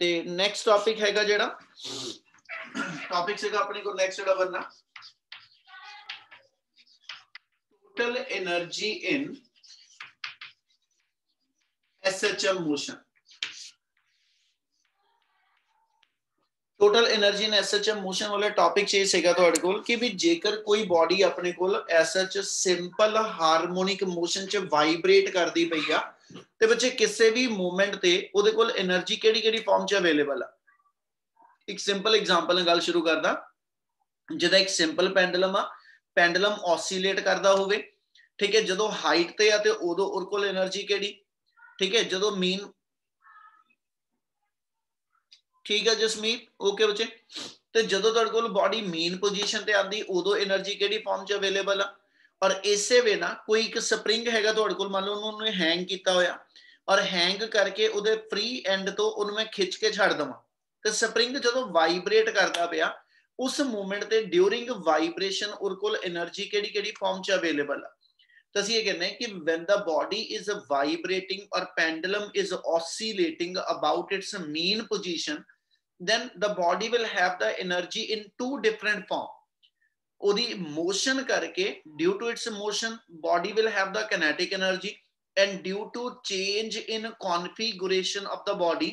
ते next topic हैगा जेड़ा टॉपिक सीगा अपने को नैक्सट जेड़ा बनना total energy in SHM motion. Total energy in SHM motion वाले टॉपिक च सीगा तुहाडे कोल कि भी जेकर कोई बॉडी अपने कोल SH सिंपल हारमोनिक मोशन च वाइब्रेट करदी पई आ ते बच्चे किसी भी मूवमेंट ते ओदे कोल एनर्जी केड़ी-केड़ी फॉर्म च अवेलेबल आ। एक सिंपल एग्जांपल नाल गल शुरू करदा जिदा एक सिंपल पेंडुलम आ, पेंडुलम ऑसीलेट करदा होवे, ठीक है, जदों हाइट ते आ ते उदों उहदे कोल एनर्जी केड़ी, ठीक है, जदों मीन, ठीक है जसमीत, ओके बच्चे, ते जदों तुहाडे कोल बॉडी मीन पोजीशन ते आंदी उदों एनर्जी केड़ी फॉर्म च अवेलेबल आ। और इसे वे ना कोई एक स्प्रिंग हैगा तुहाडे कोल, मान लो उन्होंने हैंग किया होया और हैंग करके उहदे फ्री एंड तो उन्होंने मैं खिंच के छड़ दवां ते स्प्रिंग जदों वाइब्रेट करदा पिया उस मूवमेंट ते ड्यूरिंग वाइब्रेशन उहदे कोल एनर्जी केड़ी-केड़ी फॉर्म च अवेलेबल आ। तो ਅਸੀਂ ਇਹ ਕਹਿੰਦੇ ਹਾਂ ਕਿ when the body is vibrating or pendulum is oscillating about its mean position, then the body will have the energy in two different form. ਉਹਦੀ motion ਕਰਕੇ due to its motion body will have the kinetic energy, and due to change in configuration of the body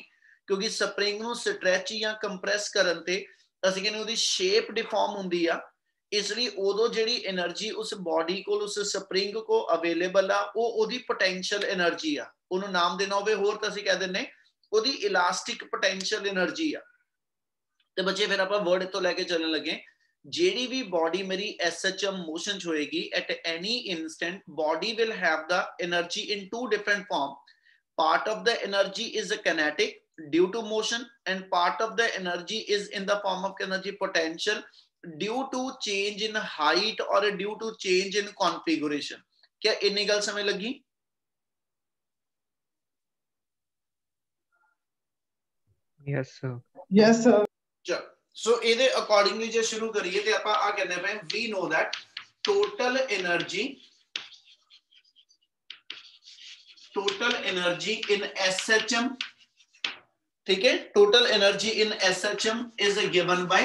ਕਿਉਂਕਿ spring ਨੂੰ stretch ਜਾਂ compress ਕਰਨ ਤੇ ਅਸੀਂ ਕਹਿੰਦੇ ਉਹਦੀ ਸ਼ੇਪ ਡਿਫਾਰਮ ਹੁੰਦੀ ਆ, इसलिए उदों जिहड़ी एनर्जी उस बॉडी को उस स्प्रिंग को अवेलेबल आ वो ओदी पोटेंशियल एनर्जी आ, उन्होंने नाम देना होवे होर तां असीं कह दिंदे ओदी इलास्टिक पोटेंशियल एनर्जी आ। ते बच्चे फिर आपां वर्ड इत्थों लैके चलण लगे, जिहड़ी भी बॉडी मेरी SHM मोशन च होएगी at any instant body will have the energy in two different form. Part of the energy is kinetic due to motion and part of the energy is in the form of energy potential due to change in height or due to change in configuration। क्या इन्नी गल समझ लगी? Yes sir। Yes sir। चल सो इहदे accordingly जे शुरू करिए ते आपां आ कहने पे we know that total energy in SHM, ठीक है, total energy in SHM is given by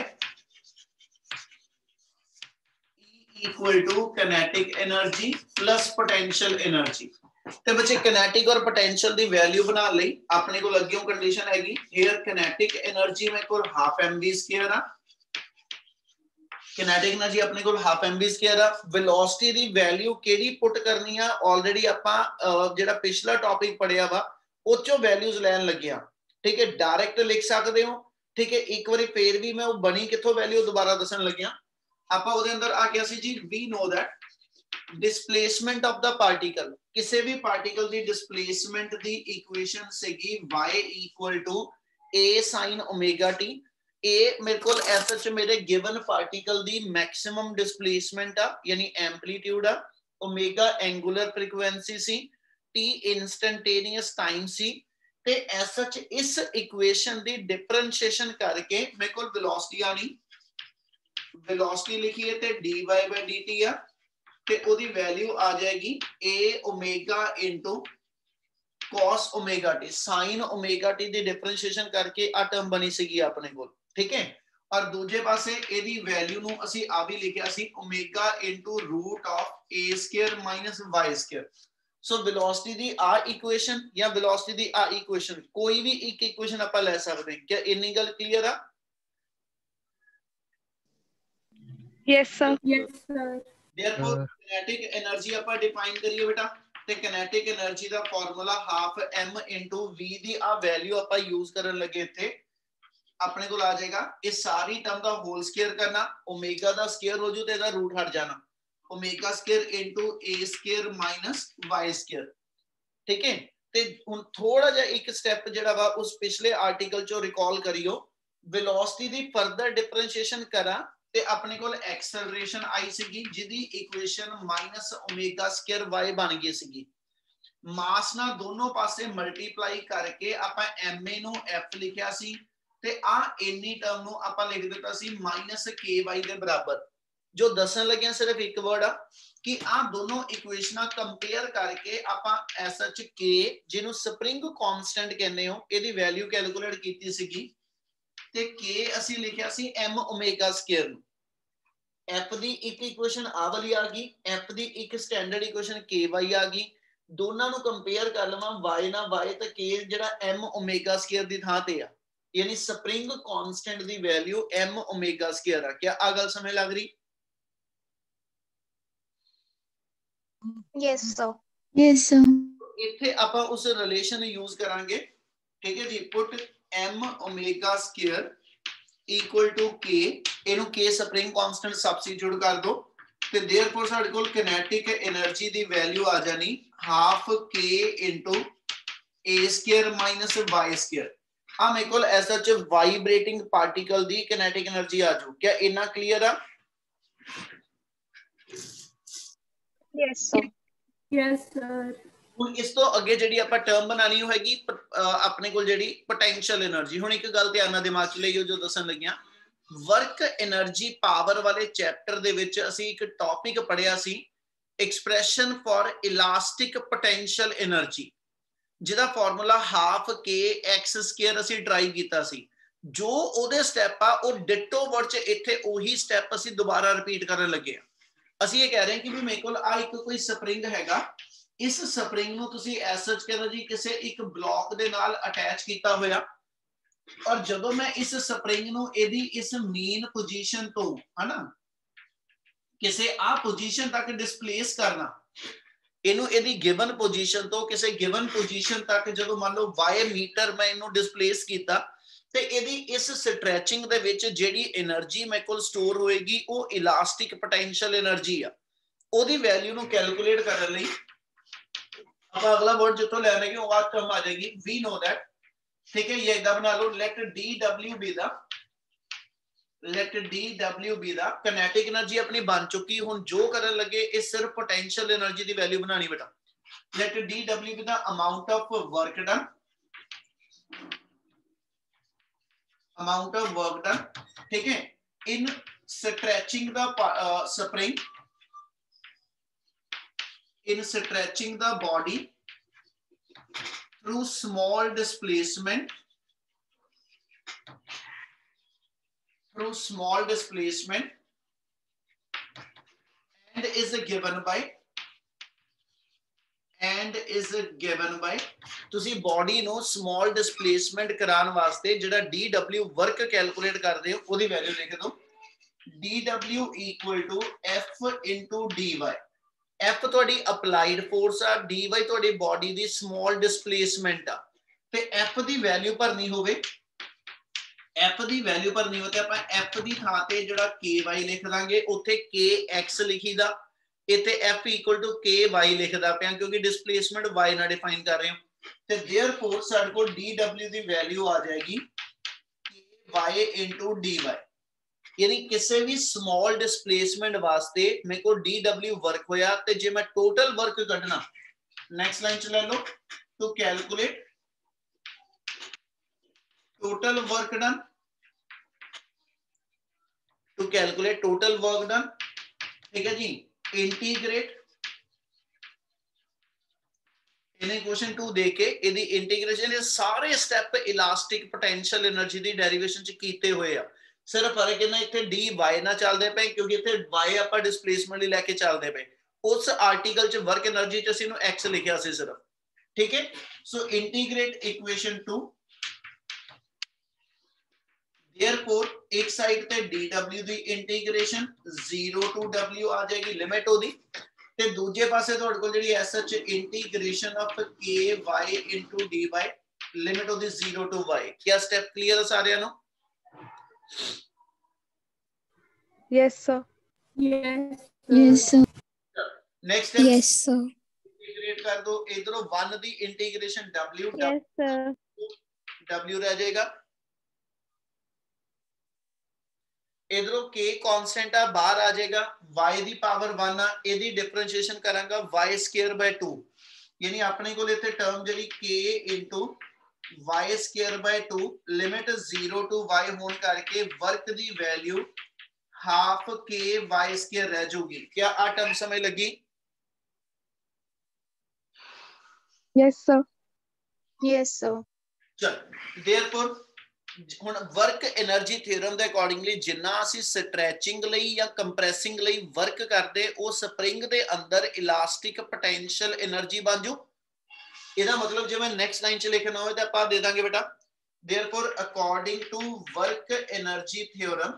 equal to kinetic energy plus potential energy। ਤੇ ਬੱਚੇ kinetic और potential ਦੀ ਵੈਲਿਊ ਬਣਾਉਣ ਲਈ ਆਪਣੇ ਕੋਲ ਅੱਗੇੋਂ ਕੰਡੀਸ਼ਨ ਹੈਗੀ here kinetic energy ਮੇਰੇ ਕੋਲ half mv square ਆ, kinetic energy ਆਪਣੇ ਕੋਲ half mv square ਆ, velocity ਦੀ ਵੈਲਿਊ ਕਿਹੜੀ ਪੁੱਟ ਕਰਨੀ ਆ ਆਲਰੇਡੀ ਆਪਾਂ ਜਿਹੜਾ ਪਿਛਲਾ ਟੌਪਿਕ ਪੜਿਆ ਵਾ ਉਹ ਚੋਂ ਵੈਲਿਊਜ਼ ਲੈਣ ਲੱਗਿਆ, ਠੀਕ ਹੈ, ਡਾਇਰੈਕਟ ਲਿਖ ਸਕਦੇ ਹੋ, ਠੀਕ ਹੈ, ਇੱਕ ਵਾਰੀ ਫੇਰ ਵੀ ਮੈਂ ਉਹ ਬਣੀ ਕਿੱਥੋਂ ਵੈਲਿਊ ਦੁਬਾਰਾ ਦੱਸਣ ਲੱਗਿਆ। ਆਪਾਂ ਉਹਦੇ ਅੰਦਰ ਆ ਗਿਆ ਸੀ ਜੀ we know that displacement of the particle, ਕਿਸੇ ਵੀ ਪਾਰਟੀਕਲ ਦੀ displacement ਦੀ ਇਕੁਏਸ਼ਨ ਸੀਗੀ y equal to a sin omega t। a ਮੇਰੇ ਕੋਲ ਐਸਐਚ ਮੇਰੇ ਗਿਵਨ ਪਾਰਟੀਕਲ ਦੀ ਮੈਕਸਿਮਮ ਡਿਸਪਲੇਸਮੈਂਟ ਆ ਯਾਨੀ ਐਂਪਲੀਟਿਊਡ ਆ, ओमेगा एंगुलर फ्रीक्वेंसी सी, t इंस्टेंटेनियस टाइम सी ते एसएच इस इक्वेशन दी डिफरेंशिएशन करके मेरे को वेलोसिटी आनी, वेलोसिटी लिखिए ते dy by dt आ ते ओदी वैल्यू आ जाएगी a omega into cos omega t sin omega t the differentiation करके आ टर्म बनी सीगी अपने कोल, ठीक है। और दूजे पासे एदी वैल्यू नु असी आ भी लिखिया सी omega into root of a square minus y square. So velocity दी आ इक्वेशन या वेलोसिटी दी आ इक्वेशन कोई भी एक इक्वेशन ਆਪਾਂ ਲੈ ਸਕਦੇ हैं। क्या इन्नी गल क्लियर आ? Yes sir। Yes sir। Therefore kinetic energy ਆਪਾਂ डिफाइन करिए बेटा ਤੇ kinetic energy ਦਾ formula half m into v ਦੀ ਆ ਵੈਲਿਊ ਆਪਾਂ ਯੂਜ਼ ਕਰਨ ਲੱਗੇ ਇੱਥੇ ਆਪਣੇ ਕੋਲ ਆ ਜਾਏਗਾ ਇਹ ਸਾਰੀ ਟਰਮ ਦਾ ਹੋਲ ਸਕੁਅਰ ਕਰਨਾ, ओमेगा ਦਾ ਸਕੁਅਰ ਹੋ ਜੂ ਤੇ ਇਹਦਾ ਰੂਟ ਹਟ ਜਾਣਾ, omega square into a square minus y square, ਠੀਕ ਹੈ। ਤੇ ਹੁਣ ਥੋੜਾ ਜਿਹਾ ਇੱਕ ਸਟੈਪ ਜਿਹੜਾ ਵਾ ਉਸ ਪਿਛਲੇ ਆਰਟੀਕਲ ਚੋਂ ਰਿਕਾਲ ਕਰਿਓ, ਵੈਲੋਸਿਟੀ ਦੀ ਫਰਦਰ ਡਿਫਰੈਂਸ਼ੀਏਸ਼ਨ ਕਰਾਂ ਤੇ ਆਪਣੇ ਕੋਲ ਐਕਸਲਰੇਸ਼ਨ आई ਸੀਗੀ ਜਿਹਦੀ equation minus omega square y ਬਣ ਗਈ ਸੀਗੀ। ਮਾਸ ਨਾਲ ਦੋਨੋਂ ਪਾਸੇ ਮਲਟੀਪਲਾਈ ਕਰਕੇ ਆਪਾਂ ma ਨੂੰ f ਲਿਖਿਆ ਸੀ ਤੇ ਆ ਇੰਨੀ ਟਰਮ ਨੂੰ ਆਪਾਂ ਲਿਖ ਦਿੱਤਾ ਸੀ ਮਾਈਨਸ ky ਦੇ ਬਰਾਬਰ। जो दसन लगे सिर्फ एक वर्ड आ कि आ दोनों इक्वेशनां कंपेयर करके आपां एसएच के जिन्हों स्प्रिंग कांस्टेंट कहने हो इहदी वैल्यू कैलकुलेट कीती सीगी ते के असीं लिखिया सी एम ओमेगा स्क्वायर नूं एफ दी एक इक्वेशन आ वाली आ गई एफ दी एक स्टैंडर्ड इक्वेशन के वाई आ गई दोनों नूं कंपेयर कर लवां वाई ना वाई ते के जिहड़ा एम ओमेगा स्क्वायर दी थां ते आ यानी स्प्रिंग कांस्टेंट दी वैल्यू एम ओमेगा स्क्वायर आ क्या आ गल समझ लग रही Yes, sir. Yes, sir. इत्थे आपां उस रिलेशन यूज करांगे ठीक है जी put m omega square equal to k इनु k स्प्रिंग कांस्टेंट सब्स्टिट्यूट कर दो ते देयरफॉर साडे कोल काइनेटिक एनर्जी दी वैल्यू आ जानी half k into a square minus y square आ मेरे कोल ऐसा च वाइब्रेटिंग पार्टिकल दी काइनेटिक एनर्जी आ जाऊ क्या इना क्लियर है Yes, sir. Yes, sir. ਹੁਣ ਇਸ ਤੋਂ ਅੱਗੇ ਜਿਹੜੀ ਆਪਾਂ ਟਰਮ ਬਣਾਣੀ ਹੋਏਗੀ ਆਪਣੇ ਕੋਲ ਜਿਹੜੀ ਪੋਟੈਂਸ਼ੀਅਲ એનર્ਜੀ ਹੁਣ ਇੱਕ ਗੱਲ ਧਿਆਨ ਨਾਲ ਦਿਮਾਗ 'ਚ ਲਈਓ ਜੋ ਦੱਸਣ ਲੱਗਿਆ ਵਰਕ એનર્ਜੀ ਪਾਵਰ ਵਾਲੇ ਚੈਪਟਰ ਦੇ ਵਿੱਚ ਅਸੀਂ ਇੱਕ ਟੌਪਿਕ ਪੜਿਆ ਸੀ expression for elastic potential energy ਜਿਹਦਾ formula half k x square ਅਸੀਂ ਟਰਾਈ ਕੀਤਾ ਸੀ ਜੋ ਉਹਦੇ ਸਟੈਪ ਆ ਉਹ ਡਿਟੋ ਵਰਡ 'ਚ ਇੱਥੇ ਉਹੀ ਸਟੈਪ ਅਸੀਂ ਦੁਬਾਰਾ ਰਿਪੀਟ ਕਰਨ ਲੱਗੇ ਆ ਅਸੀਂ ਇਹ ਕਹਿ ਰਹੇ ਹਾਂ ਕਿ ਵੀ ਮੇਰੇ ਕੋਲ ਆ ਇੱਕ ਕੋਈ ਸਪਰਿੰਗ ਹੈਗਾ इस स्प्रिंग ਨੂੰ ਤੁਸੀਂ ਐਸਐਚ ਕਹਿੰਦਾ ਜੀ ਕਿਸੇ ਇੱਕ ਬਲੌਕ ਦੇ ਨਾਲ ਅਟੈਚ ਕੀਤਾ ਹੋਇਆ ਔਰ ਜਦੋਂ ਮੈਂ ਇਸ ਸਪਰਿੰਗ ਨੂੰ ਇਹਦੀ ਇਸ ਮੇਨ ਪੋਜੀਸ਼ਨ ਤੋਂ ਹਨਾ ਕਿਸੇ ਆ ਪੋਜੀਸ਼ਨ ਤੱਕ ਡਿਸਪਲੇਸ ਕਰਨਾ ਇਹਨੂੰ ਇਹਦੀ ਗਿਵਨ ਪੋਜੀਸ਼ਨ ਤੋਂ ਕਿਸੇ ਗਿਵਨ ਪੋਜੀਸ਼ਨ ਤੱਕ ਜਦੋਂ ਮੰਨ ਲਓ y ਮੀਟਰ ਮੈਂ ਇਹਨੂੰ ਡਿਸਪਲੇਸ ਕੀਤਾ ਤੇ ਇਹਦੀ ਇਸ ਸਟ੍ਰੈਚਿੰਗ ਦੇ ਵਿੱਚ ਜਿਹੜੀ એનર્ਜੀ ਮੇਰੇ ਕੋਲ ਸਟੋਰ ਹੋਏਗੀ ਉਹ ਇਲਾਸਟਿਕ ਪੋਟੈਂਸ਼ੀਅਲ એનર્ਜੀ ਆ ਉਹਦੀ ਵੈਲਿਊ ਨੂੰ ਕੈਲਕੂਲੇਟ ਕਰਨ ਲਈ अब अगला वर्ड जितो लेने की वो टर्म आ जाएगी वी नो दैट ठीक है ये इधर बना लो let dw be the kinetic energy अपनी बन चुकी हुन जो करन लगे इस सिर्फ पोटेंशियल एनर्जी दी वैल्यू बनानी बेटा let dw be the amount of work done ठीक है in stretching the spring in stretching the body through small displacement and is given by ਤੁਸੀਂ ਬੋਡੀ ਨੂੰ ਸਮਾਲ ਡਿਸਪਲੇਸਮੈਂਟ ਕਰਾਉਣ ਵਾਸਤੇ ਜਿਹੜਾ dw ਵਰਕ ਕੈਲਕੂਲੇਟ ਕਰਦੇ ਹੋ ਉਹਦੀ ਵੈਲਿਊ ਲਿਖ ਦਿਓ dw equal to f into dy F ਤੁਹਾਡੀ ਅਪਲਾਈਡ ਫੋਰਸ ਆ dy ਤੁਹਾਡੀ ਬਾਡੀ ਦੀ ਸਮਾਲ ਡਿਸਪਲੇਸਮੈਂਟ ਆ ਤੇ F ਦੀ ਵੈਲਿਊ ਭਰਨੀ ਹੋਵੇ ਤੇ ਆਪਾਂ F ਦੀ ਥਾਂ ਤੇ ਜਿਹੜਾ ky ਲਿਖ ਦਾਂਗੇ ਉੱਥੇ kx ਲਿਖੀਦਾ ਇੱਥੇ F equal to ky ਲਿਖਦਾ ਪਿਆ ਕਿਉਂਕਿ ਡਿਸਪਲੇਸਮੈਂਟ y ਨਾਲ ਡਿਫਾਈਨ ਕਰ ਰਹੇ ਹਾਂ ਤੇ देयरफॉर ਸਾਡੇ ਕੋਲ dw ਦੀ ਵੈਲਿਊ ਆ ਜਾਏਗੀ ky into dy यानी किसी भी स्मॉल डिस्प्लेसमेंट वास्ते मेरे को dw वर्क होया ते जे मैं टोटल वर्क कढना नेक्स्ट लाइन च ले लो to calculate total work done ठीक है जी इंटीग्रेट इन्हें क्वेश्चन 2 देके इहदी इंटीग्रेशन ये सारे स्टेप इलास्टिक पोटेंशियल एनर्जी दी डेरिवेशन च कीते हुए आ सिर्फ फर्क इन्ना इत्थे dy ना चलदे पे क्योंकि इत्थे y आपां डिस्प्लेसमेंट लई लेके चलदे पे उस आर्टिकल च वर्क एनर्जी च ਅਸੀਂ ਨੂੰ x ਲਿਖਿਆ ਸੀ ਸਿਰਫ ठीक है सो इंटीग्रेट इक्वेशन 2 देयरफॉर एक साइड ते dw the integration 0 to w ਆ ਜਾਏਗੀ ਲਿਮਿਟ ਉਹਦੀ ਤੇ ਦੂਜੇ ਪਾਸੇ ਤੁਹਾਡੇ ਕੋਲ ਜਿਹੜੀ sh integration of ky into dy limit ਉਹਦੀ 0 to y Ki step clear ਹੈ ਸਾਰਿਆਂ ਨੂੰ Yes, sir. Yes, sir. Yes, sir. Next step Yes, sir. Integrate कर दो इधरों 1 दी integration w Yes, sir. w रह जाएगा इधरों k कांस्टेंट आ बाहर आ जाएगा y दी पावर 1 आ एदी डिफरेंशिएशन करांगा y स्क्वायर बाय 2 यानी अपने को इथे टर्म जड़ी k into y square by 2 limit 0 to y होने करके वर्क दी वैल्यू हाफ के वाई स्क्वायर रह जाऊगी। क्या आ टर्म समझ लगी? Yes, sir. Yes, sir. चल देयरफॉर ਹੁਣ ਵਰਕ એનર્ਜੀ ਥਿਓਰਮ ਦੇ ਅਕੋਰਡਿੰਗਲੀ ਜਿੰਨਾ ਅਸੀਂ ਸਟ੍ਰੈਚਿੰਗ ਲਈ ਜਾਂ ਕੰਪਰੈਸਿੰਗ ਲਈ ਵਰਕ ਕਰਦੇ ਉਹ ਸਪਰਿੰਗ ਦੇ ਅੰਦਰ ਇਲਾਸਟਿਕ ਪੋਟੈਂਸ਼ੀਅਲ એનર્ਜੀ ਬਣ ਜੂ। ਇਹਦਾ ਮਤਲਬ ਜੇ ਮੈਂ ਨੈਕਸਟ ਲਾਈਨ ਚ ਲਿਖਣਾ ਹੋਵੇ ਤਾਂ ਆਪਾਂ ਦੇ ਦਾਂਗੇ ਬੇਟਾ therefore according to work energy theorem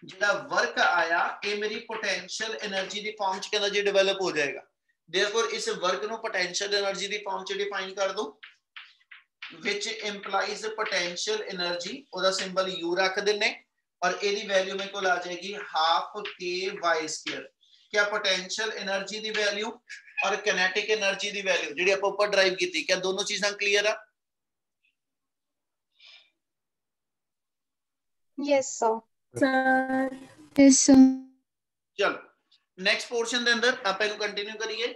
ਜਿਹੜਾ ਵਰਕ ਆਇਆ ਇਹ ਮੇਰੀ ਪੋਟੈਂਸ਼ੀਅਲ એનર્ਜੀ ਦੀ ਫਾਰਮ ਚ ਕਹਿੰਦਾ ਜੀ ਡਿਵੈਲਪ ਹੋ ਜਾਏਗਾ। therefore ਇਸ ਵਰਕ ਨੂੰ ਪੋਟੈਂਸ਼ੀਅਲ એનર્ਜੀ ਦੀ ਫਾਰਮ ਚ ਡਿਫਾਈਨ ਕਰ ਦੋ which implies potential energy ਉਹਦਾ ਸਿੰਬਲ u ਰੱਖ ਦਿੰਨੇ और ਇਹਦੀ ਵੈਲਿਊ ਮੇਰੇ ਕੋਲ ਆ ਜਾਏਗੀ ਹਾਫ k y ਸਕੁਅਰ। क्या पोटेंशियल एनर्जी दी वैल्यू और किनेटिक एनर्जी दी वैल्यू ਜਿਹੜੀ ਆਪਾਂ ਉੱਪਰ ਡਰਾਈਵ ਕੀਤੀ क्या दोनों चीजें क्लियर आ? Yes, sir. Sir. Yes, sir. चलो नेक्स्ट पोर्शन ਦੇ ਅੰਦਰ ਆਪਾਂ ਇਹਨੂੰ ਕੰਟੀਨਿਊ ਕਰੀਏ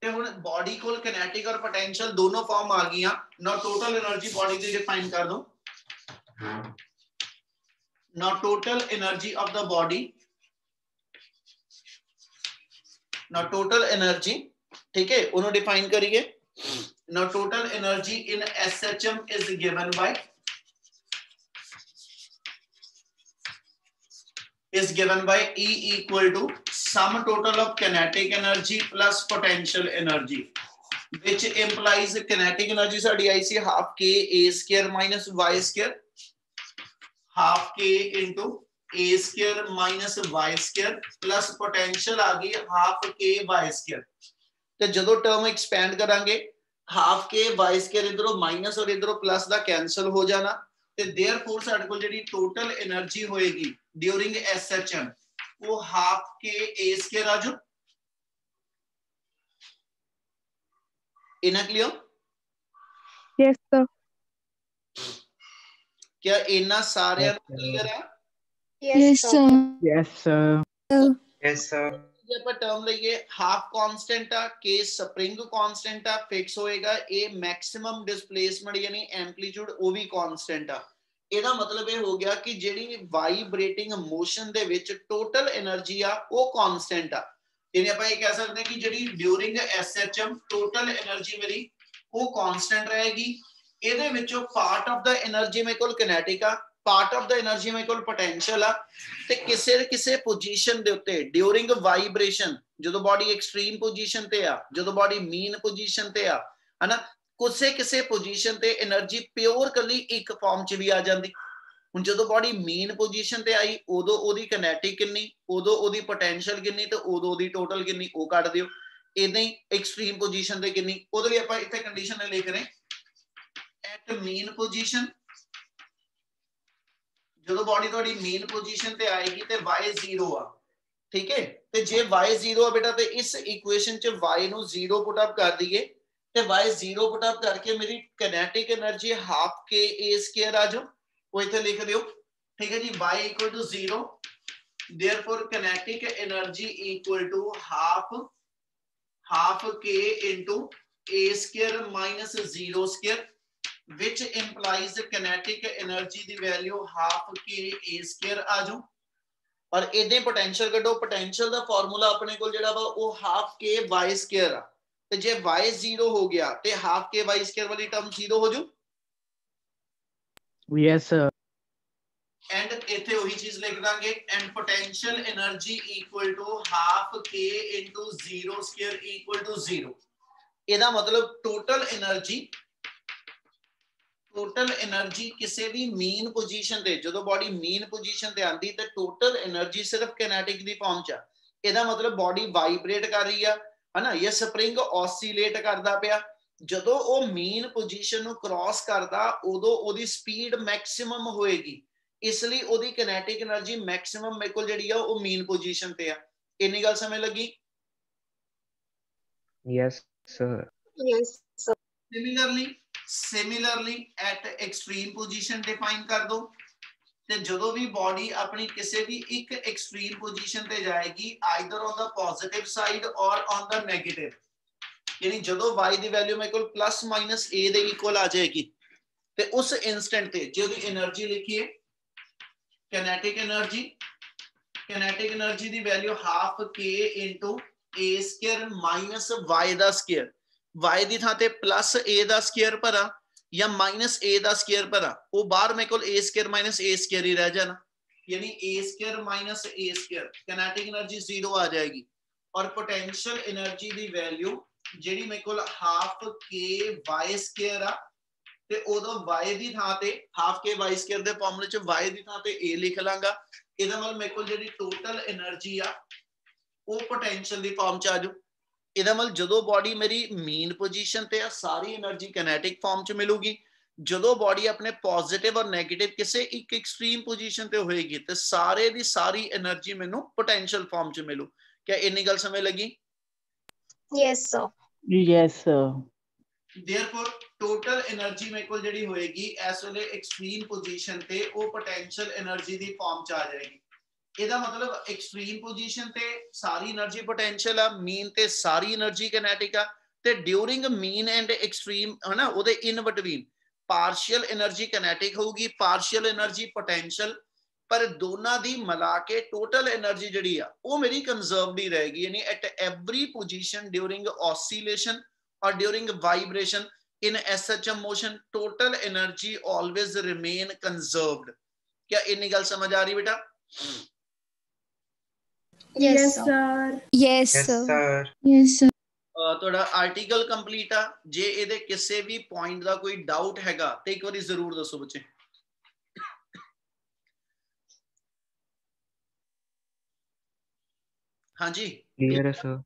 ਤੇ ਹੁਣ ਬਾਡੀ ਕੋਲ ਕਿਨੈਟਿਕ ਔਰ ਪੋਟੈਂਸ਼ੀਅਲ ਦੋਨੋਂ ਫਾਰਮ ਆ ਗਈਆਂ ਨਾ ਟੋਟਲ એનર્ਜੀ ਬਾਡੀ ਦੀ ਡਿਫਾਈਨ ਕਰ ਦੋ ਨਾ total energy of the body ना टोटल एनर्जी ठीक है उन्होंने डिफाइन करिए ना total energy in SHM is given bye E equal to sum total of kinetic energy plus potential energy which implies kinetic energy साडी आई सी half k a square minus y square half k into a square minus y square plus potential आ गई half k y square ਤੇ ਜਦੋਂ term expand ਕਰਾਂਗੇ half k y square ਇਧਰੋਂ minus ਔਰ ਇਧਰੋਂ ਪਲੱਸ ਦਾ ਕੈਨਸਲ ਹੋ ਜਾਣਾ ਤੇ देयरफॉर ਸਾਡੇ ਕੋਲ ਜਿਹੜੀ ਟੋਟਲ એનર્ਜੀ ਹੋਏਗੀ ਡਿਊਰਿੰਗ SHM ਉਹ half k a square ਆ ਜਾਓ। इना क्लियर? Yes, sir. क्या इना सारे क्लियर है? Yes, sir. Yes, sir. Yes, sir. ਜੇ ਆਪਾਂ ਟਰਮ ਲਈਏ ਹਾਫ ਕਾਂਸਟੈਂਟ ਆ k ਸਪਰਿੰਗ ਕਾਂਸਟੈਂਟ ਆ ਫਿਕਸ ਹੋਏਗਾ ਇਹ ਮੈਕਸਿਮਮ ਡਿਸਪਲੇਸਮੈਂਟ ਯਾਨੀ ਐਂਪਲੀਟਿਊਡ ਉਹ ਵੀ ਕਾਂਸਟੈਂਟ ਆ। ਇਹਦਾ ਮਤਲਬ ਇਹ ਹੋ ਗਿਆ ਕਿ ਜਿਹੜੀ ਵਾਈਬ੍ਰੇਟਿੰਗ ਮੋਸ਼ਨ ਦੇ ਵਿੱਚ ਟੋਟਲ એનર્ਜੀ ਆ ਉਹ ਕਾਂਸਟੈਂਟ ਆ। ਇਹਨੇ ਆਪਾਂ ਇਹ ਕਹਿ ਸਕਦੇ ਕਿ ਜਿਹੜੀ ਡਿਊਰਿੰਗ SHM ਟੋਟਲ એનર્ਜੀ ਮੇਰੀ ਉਹ ਕਾਂਸਟੈਂਟ ਰਹੇਗੀ। ਇਹਦੇ ਵਿੱਚੋਂ ਪਾਰਟ ਆਫ ਦਾ એનર્ਜੀ ਮੇਰੇ ਕੋਲ ਕਿਨੈਟਿਕ ਆ पार्ट ऑफ द एनर्जी मेरे को पोटेंशियल आ ते किसे किसे पोजीशन दे उत्ते ड्यूरिंग वाइब्रेशन जदों बॉडी एक्सट्रीम पोजीशन ते आ जदों बॉडी मीन पोजीशन ते आ है ना किसे किसे पोजीशन ते एनर्जी प्योर कली एक फॉर्म च भी आ जांदी। हुण जदों बॉडी मीन पोजीशन ते आई उदों ओदी किनेटिक किन्नी उदों ओदी पोटेंशियल किन्नी ते उदों ओदी टोटल किन्नी ओ कट दिओ। इदां ही एक्सट्रीम पोजीशन ते किन्नी ओदे लई आपां इत्थे कंडीशन लिख रहे एट मीन पोजीशन ਜਦੋਂ ਬॉडी ਤੁਹਾਡੀ ਮੇਨ ਪੋਜੀਸ਼ਨ ਤੇ ਆਏਗੀ ਤੇ y 0 ਆ ਠੀਕ ਹੈ ਤੇ ਜੇ y 0 ਆ ਬੇਟਾ ਤੇ ਇਸ ਇਕੁਏਸ਼ਨ ਚ y ਨੂੰ 0 ਪੁੱਟ ਅਪ ਕਰ ਦਈਏ ਤੇ y 0 ਪੁੱਟ ਅਪ ਕਰਕੇ ਮੇਰੀ kinetic energy half k a square ਆ ਜਾਓ ਉਹ ਇੱਥੇ ਲਿਖ ਦਿਓ ਠੀਕ ਹੈ ਜੀ y equal to 0 therefore kinetic energy equal to half k into a square minus 0 square which implies kinetic energy the value half k a square आ जाओ और इदे पोटेंशियल कढो पोटेंशियल दा फार्मूला अपने कोल जेड़ा वा वो half k y square आ ते जे y 0 हो गया ते half k y square वाली टर्म 0 हो जाओ। Yes, sir. एंड इथे वही चीज लिख दांगे and potential energy equal to half k into 0 square equal to 0। ਇਹਦਾ ਮਤਲਬ टोटल एनर्जी किसी भी मीन पोजीशन ते जदों बॉडी मीन पोजीशन ते आंदी ते टोटल एनर्जी सिर्फ किनेटिक दी फॉर्म च ਇਹਦਾ मतलब बॉडी वाइब्रेट कर रही है ना ये स्प्रिंग ऑसिलेट करदा पिया ਜਦੋਂ ਉਹ मीन पोजीशन ਨੂੰ क्रॉस करदा ਉਦੋਂ ਉਹਦੀ स्पीड मैक्सिमम होएगी ਇਸ ਲਈ ਉਹਦੀ किनेटिक एनर्जी मैक्सिमम ਮੇਰੇ ਕੋਲ ਜਿਹੜੀ ਆ ਉਹ मीन पोजीशन ਤੇ ਆ। ਇੰਨੀ ਗੱਲ ਸਮਝ ਲੱਗੀ? Yes, sir. Yes, sir. Similarly at extreme position define कर दो ते जदों भी बॉडी अपनी किसी भी एक एक्सट्रीम पोजीशन ते जाएगी either on the positive side और ऑन द नेगेटिव यानी जदों y दी वैल्यू मेरे को प्लस माइनस a दे इक्वल आ जाएगी ਤੇ ਉਸ ਇਨਸਟੈਂਟ ਤੇ ਜੇ ਉਹਦੀ એનર્ਜੀ ਲਿਖੀਏ kinetic એનર્ਜੀ ਦੀ value half k into a square minus y the square, y ਦੀ ਥਾਂ ਤੇ ਪਲੱਸ a ਦਾ ਸਕੁਅਰ ਭਰਾ ਜਾਂ ਮਾਈਨਸ a ਦਾ ਸਕੁਅਰ ਭਰਾ, ਉਹ ਬਾਹਰ ਮੇਰੇ ਕੋਲ a square minus a square ਹੀ ਰਹਿ ਜਾਣਾ, यानी a square minus a square, kinetic energy 0 आ जाएगी और पोटेंशियल एनर्जी दी वैल्यू जेडी मेरे को हाफ k y स्क्वायर आ ते ओदो y दी थां ते हाफ k y स्क्वायर दे फॉर्मूले च y दी थां ते a लिख लांगा, ਇਹਦਾ ਮਤਲਬ ਮੇਰੇ ਕੋਲ ਜਿਹੜੀ ਟੋਟਲ એનર્ਜੀ ਆ ਉਹ ਪੋਟੈਂਸ਼ੀਅਲ ਦੀ ਫਾਰਮ ਚ ਆ ਜਾਊ। ਇਹਦਾ ਮਤਲਬ ਜਦੋਂ ਬਾਡੀ ਮੇਰੀ ਮੀਨ ਪੋਜੀਸ਼ਨ ਤੇ ਆ ਸਾਰੀ એનર્ਜੀ ਕਿਨੈਟਿਕ ਫਾਰਮ ਚ ਮਿਲੂਗੀ, ਜਦੋਂ ਬਾਡੀ ਆਪਣੇ ਪੋਜ਼ਿਟਿਵ ਔਰ ਨੈਗੇਟਿਵ ਕਿਸੇ ਇੱਕ ਐਕਸਟ੍ਰੀਮ ਪੋਜੀਸ਼ਨ ਤੇ ਹੋਏਗੀ ਤੇ ਸਾਰੇ ਦੀ ਸਾਰੀ એનર્ਜੀ ਮੈਨੂੰ ਪੋਟੈਂਸ਼ੀਅਲ ਫਾਰਮ ਚ ਮਿਲੂ। क्या ਇੰਨੀ ਗੱਲ ਸਮਝ ਲੱਗੀ? Yes, sir. Yes, sir. Therefore total energy ਮੇਰੇ ਕੋਲ ਜਿਹੜੀ ਹੋਏਗੀ ਇਸ ਵੇਲੇ ਐਕਸਟ੍ਰੀਮ ਪੋਜੀਸ਼ਨ ਤੇ ਉਹ ਪੋਟੈਂਸ਼ੀਅਲ એનર્ਜੀ ਦੀ ਫਾਰਮ ਚ ਆ ਜਾਏਗੀ। ਇਹਦਾ ਮਤਲਬ ਐਕਸਟ੍ਰੀਮ ਪੋਜੀਸ਼ਨ ਤੇ ਸਾਰੀ એનર્ਜੀ ਪੋਟੈਂਸ਼ੀਅਲ ਆ, ਮੀਨ ਤੇ ਸਾਰੀ એનર્ਜੀ ਕਿਨੈਟਿਕ ਆ, ਤੇ ਡਿਊਰਿੰਗ ਮੀਨ ਐਂਡ ਐਕਸਟ੍ਰੀਮ ਹਨਾ ਉਹਦੇ ਇਨ ਬਿਟਵੀਨ ਪਾਰਸ਼ੀਅਲ એનર્ਜੀ ਕਿਨੈਟਿਕ ਹੋਊਗੀ, ਪਾਰਸ਼ੀਅਲ એનર્ਜੀ ਪੋਟੈਂਸ਼ੀਅਲ, ਪਰ ਦੋਨਾਂ ਦੀ ਮਿਲਾ ਕੇ ਟੋਟਲ એનર્ਜੀ ਜਿਹੜੀ ਆ ਉਹ ਮੇਰੀ ਕੰਜ਼ਰਵਡ ਹੀ ਰਹੇਗੀ, ਯਾਨੀ at every position during oscillation और during vibration in SHM motion total energy always remain conserved। क्या इतनी गल समझ आ रही बेटा? Yes, sir. Yes, Yes, sir. Yes, sir. ਤੁਹਾਡਾ ਆਰਟੀਕਲ ਕੰਪਲੀਟ ਆ। ਜੇ ਇਹਦੇ ਕਿਸੇ ਵੀ ਪੁਆਇੰਟ ਦਾ ਕੋਈ ਡਾਊਟ ਹੈਗਾ ਤੇ ਇੱਕ ਵਾਰੀ ਜ਼ਰੂਰ ਦੱਸੋ ਬੱਚੇ। ਹਾਂਜੀ Clear है sir.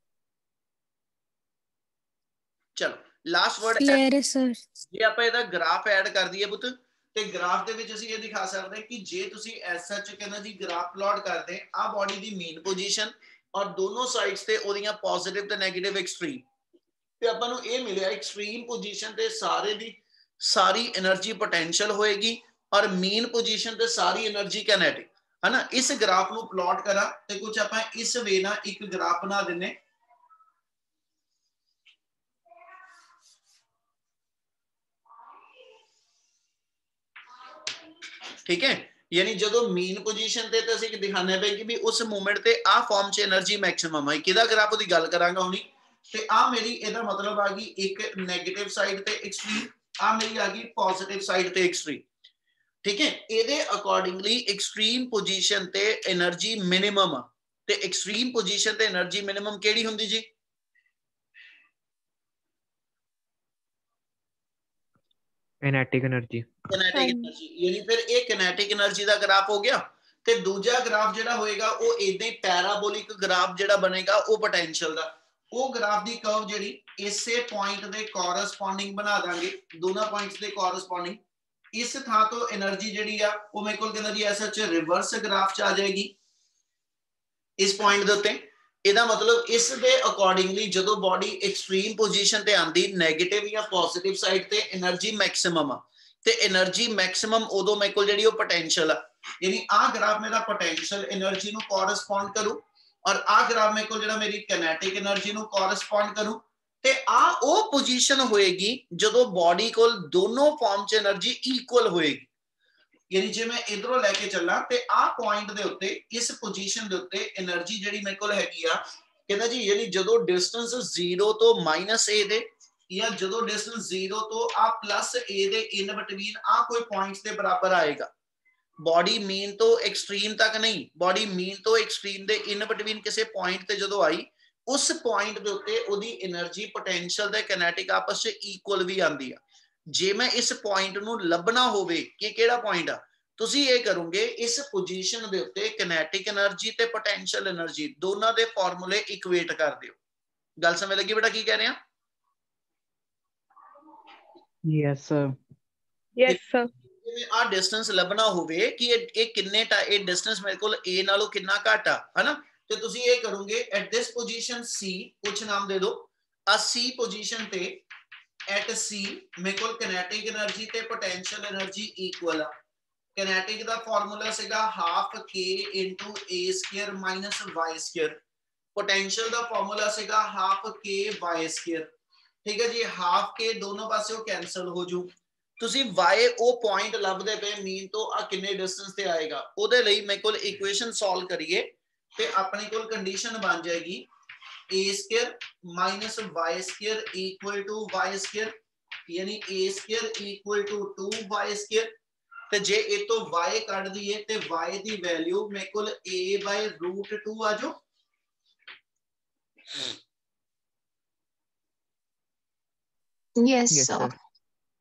ਚਲੋ ਲਾਸਟ ਵਰਡ Clear है, sir. ਜੇ ਆਪਾਂ ਇਹਦਾ ਗ੍ਰਾਫ ਐਡ ਕਰ ਦਈਏ ਪੁੱਤ ਤੇ ਗ੍ਰਾਫ ਦੇ ਵਿੱਚ ਅਸੀਂ ਇਹ ਦਿਖਾ ਸਕਦੇ ਹਾਂ ਕਿ ਜੇ ਤੁਸੀਂ ਐਸਐਚ ਕਹਿੰਦਾ ਜੀ ਗ੍ਰਾਫ ਪਲਾਟ ਕਰਦੇ ਆ ਬਾਡੀ ਦੀ ਮੀਨ ਪੋਜੀਸ਼ਨ ਔਰ ਦੋਨੋਂ ਸਾਈਡਸ ਤੇ ਉਹਦੀਆਂ ਪੋਜ਼ਿਟਿਵ ਤੇ ਨੈਗੇਟਿਵ ਐਕਸਟ੍ਰੀਮ, ਤੇ ਆਪਾਂ ਨੂੰ ਇਹ ਮਿਲਿਆ ਐਕਸਟ੍ਰੀਮ ਪੋਜੀਸ਼ਨ ਤੇ ਸਾਰੇ ਦੀ ਸਾਰੀ એનર્ਜੀ ਪੋਟੈਂਸ਼ੀਅਲ ਹੋਏਗੀ ਔਰ ਮੀਨ ਪੋਜੀਸ਼ਨ ਤੇ ਸਾਰੀ એનર્ਜੀ ਕਾਇਨੈਟਿਕ है ना। इस ग्राफ ਨੂੰ ਪਲਾਟ ਕਰਾਂ ਤੇ ਕੁਝ ਆਪਾਂ ਇਸ ਵੇ ਨਾਲ ਇੱਕ ਗ੍ਰਾਫ ਬਣਾ ਦਿੰਨੇ। ठीक है, यानी जो मीन पोजीशन ते तो असं दिखाने पे कि भी उस मूवमेंट ते आ फॉर्म च एनर्जी मैक्सिमम है किदा ग्राफ दी गल करांगा हुणी ते आ मेरी एदा मतलब आ गई एक नेगेटिव साइड ते एक्सट्रीम, आ मेरी आ गई पॉजिटिव साइड ते एक्सट्रीम। ठीक है, ਇਹਦੇ ਅਕੋਰਡਿੰਗਲੀ ਐਕਸਟ੍ਰੀਮ ਪੋਜੀਸ਼ਨ ਤੇ એનર્ਜੀ ਮਿਨੀਮਮ ਤੇ ਐਕਸਟ੍ਰੀਮ ਪੋਜੀਸ਼ਨ ਤੇ એનર્ਜੀ ਮਿਨੀਮਮ ਕਿਹੜੀ ਹੁੰਦੀ ਜੀ? Kinetic energy. kinetic energy, यानी फिर ਇਹ kinetic energy ਦਾ ਗ੍ਰਾਫ ਹੋ ਗਿਆ ਤੇ ਦੂਜਾ ਗ੍ਰਾਫ ਜਿਹੜਾ ਹੋਏਗਾ ਉਹ ਇਦਾਂ ਹੀ ਪੈਰਾਬੋਲਿਕ ਗ੍ਰਾਫ ਜਿਹੜਾ ਬਣੇਗਾ ਉਹ ਪੋਟੈਂਸ਼ੀਅਲ ਦਾ, ਉਹ ਗ੍ਰਾਫ ਦੀ ਕਰਵ ਜਿਹੜੀ ਇਸੇ ਪੁਆਇੰਟ ਦੇ ਕੋਰਸਪੋਂਡਿੰਗ ਬਣਾ ਦਾਂਗੇ, ਦੋਨਾਂ ਪੁਆਇੰਟਸ ਦੇ ਕੋਰਸਪੋਂਡਿੰਗ। इस थां तो एनर्जी जिहड़ी आ वो मेरे कोल कहंदा जी ऐसा च रिवर्स ग्राफ च आ जाएगी इस पॉइंट दे उत्ते। ਇਹਦਾ ਮਤਲਬ ਇਸ ਦੇ ਅਕੋਰਡਿੰਗਲੀ ਜਦੋਂ ਬਾਡੀ ਐਕਸਟ੍ਰੀਮ ਪੋਜੀਸ਼ਨ ਤੇ ਆਂਦੀ ਨੈਗੇਟਿਵ ਜਾਂ ਪੋਜ਼ਿਟਿਵ ਸਾਈਡ ਤੇ એનર્ਜੀ ਮੈਕਸਿਮਮ ਆ ਤੇ એનર્ਜੀ ਮੈਕਸਿਮਮ ਉਦੋਂ ਮੇਰੇ ਕੋਲ ਜਿਹੜੀ ਉਹ ਪੋਟੈਂਸ਼ੀਅਲ ਆ, ਯਾਨੀ ਆ ਗ੍ਰਾਫ ਮੇਰਾ ਪੋਟੈਂਸ਼ੀਅਲ એનર્ਜੀ ਨੂੰ ਕੋਰਸਪੋਂਡ ਕਰੂ ਔਰ ਆ ਗ੍ਰਾਫ ਮੇਰੇ ਕੋਲ ਜਿਹੜਾ ਮੇਰੀ ਕਿਨੈਟਿਕ એનર્ਜੀ ਨੂੰ ਕੋਰਸਪੋਂਡ ਕਰੂ ਤੇ ਆ ਉਹ ਪੋਜੀਸ਼ਨ ਹੋਏਗੀ ਜਦੋਂ ਬਾਡੀ ਕੋਲ ਦੋਨੋਂ ਫਾਰਮ ਚ એનર્ਜੀ ਇਕੁਅਲ ਹੋਏਗੀ। यानी जे मैं इधरों लेके चलना ते आ पॉइंट दे उत्ते इस पोजीशन दे उत्ते एनर्जी जेडी मेरे कोल हैगी आ कहंदा जी यानी जदों डिस्टेंस 0 तो -a दे या जदों डिस्टेंस 0 तो आ +a दे इन बिटवीन आ कोई पॉइंट्स दे बराबर आएगा। बॉडी मीन तो एक्सट्रीम तक नहीं, बॉडी मीन तो एक्सट्रीम दे इन बिटवीन किसी पॉइंट ते जदों आई उस पॉइंट दे उत्ते ओदी एनर्जी पोटेंशियल ते किनेटिक आपस में इक्वल भी आंदी आ। जे मैं इस पॉइंट ਨੂੰ ਲੱਭਣਾ ਹੋਵੇ ਕਿ ਕਿਹੜਾ ਪੁਆਇੰਟ ਆ, ਤੁਸੀਂ ਇਹ ਕਰੋਗੇ ਇਸ ਪੋਜੀਸ਼ਨ ਦੇ ਉੱਤੇ ਕਿਨੈਟਿਕ એનર્ਜੀ ਤੇ ਪੋਟੈਂਸ਼ੀਅਲ એનર્ਜੀ ਦੋਨਾਂ ਦੇ ਫਾਰਮੂਲੇ ਇਕੁਏਟ ਕਰ ਦਿਓ। ਗੱਲ ਸਮਝ ਲੱਗੀ ਬੇਟਾ ਕੀ ਕਹਿ ਰਹੇ ਆ? Yes sir. Yes, sir. ਜਿਵੇਂ ਆ ਡਿਸਟੈਂਸ ਲੱਭਣਾ ਹੋਵੇ ਕਿ ਇਹ ਕਿੰਨੇ ਇਹ ਡਿਸਟੈਂਸ ਮੇਰੇ ਕੋਲ a ਨਾਲੋਂ ਕਿੰਨਾ ਘੱਟ ਆ ਹਨਾ, ਤੇ ਤੁਸੀਂ ਇਹ ਕਰੋਗੇ ਐਟ ਦਿਸ ਪੋਜੀਸ਼ਨ c ਕੁਝ ਨਾਮ ਦੇ ਦਿਓ। ਆ c ਪੋਜੀਸ਼ਨ ਤੇ एट C मेरे को किनेटिक एनर्जी ते पोटेंशियल एनर्जी इक्वल आ। किनेटिक दा फार्मूला सीगा half k into a square minus y square, potential दा फार्मूला सीगा हाफ k y स्क्वायर। ठीक है जी, हाफ k दोनों पासे कैंसल हो जू। ਤੁਸੀਂ y ਉਹ ਪੁਆਇੰਟ ਲੱਭਦੇ ਪਏ ਮੀਨ ਤੋਂ ਆ ਕਿੰਨੇ ਡਿਸਟੈਂਸ ਤੇ ਆਏਗਾ ਉਹਦੇ ਲਈ ਮੇਰੇ ਕੋਲ ਇਕੁਏਸ਼ਨ ਸੋਲਵ ਕਰੀਏ ਤੇ ਆਪਣੇ ਕੋਲ ਕੰਡੀਸ਼ਨ ਬਣ ਜਾਏਗੀ a square minus y square equal to y square यानी a square equal to 2y square ਤੇ ਜੇ ਇਹ ਤੋਂ y ਕੱਢ ਦਈਏ ਤੇ y ਦੀ ਵੈਲਿਊ ਮੇਰੇ ਕੋਲ a by root 2 ਆ ਜਾਓ Yes, Yes, sir. sir.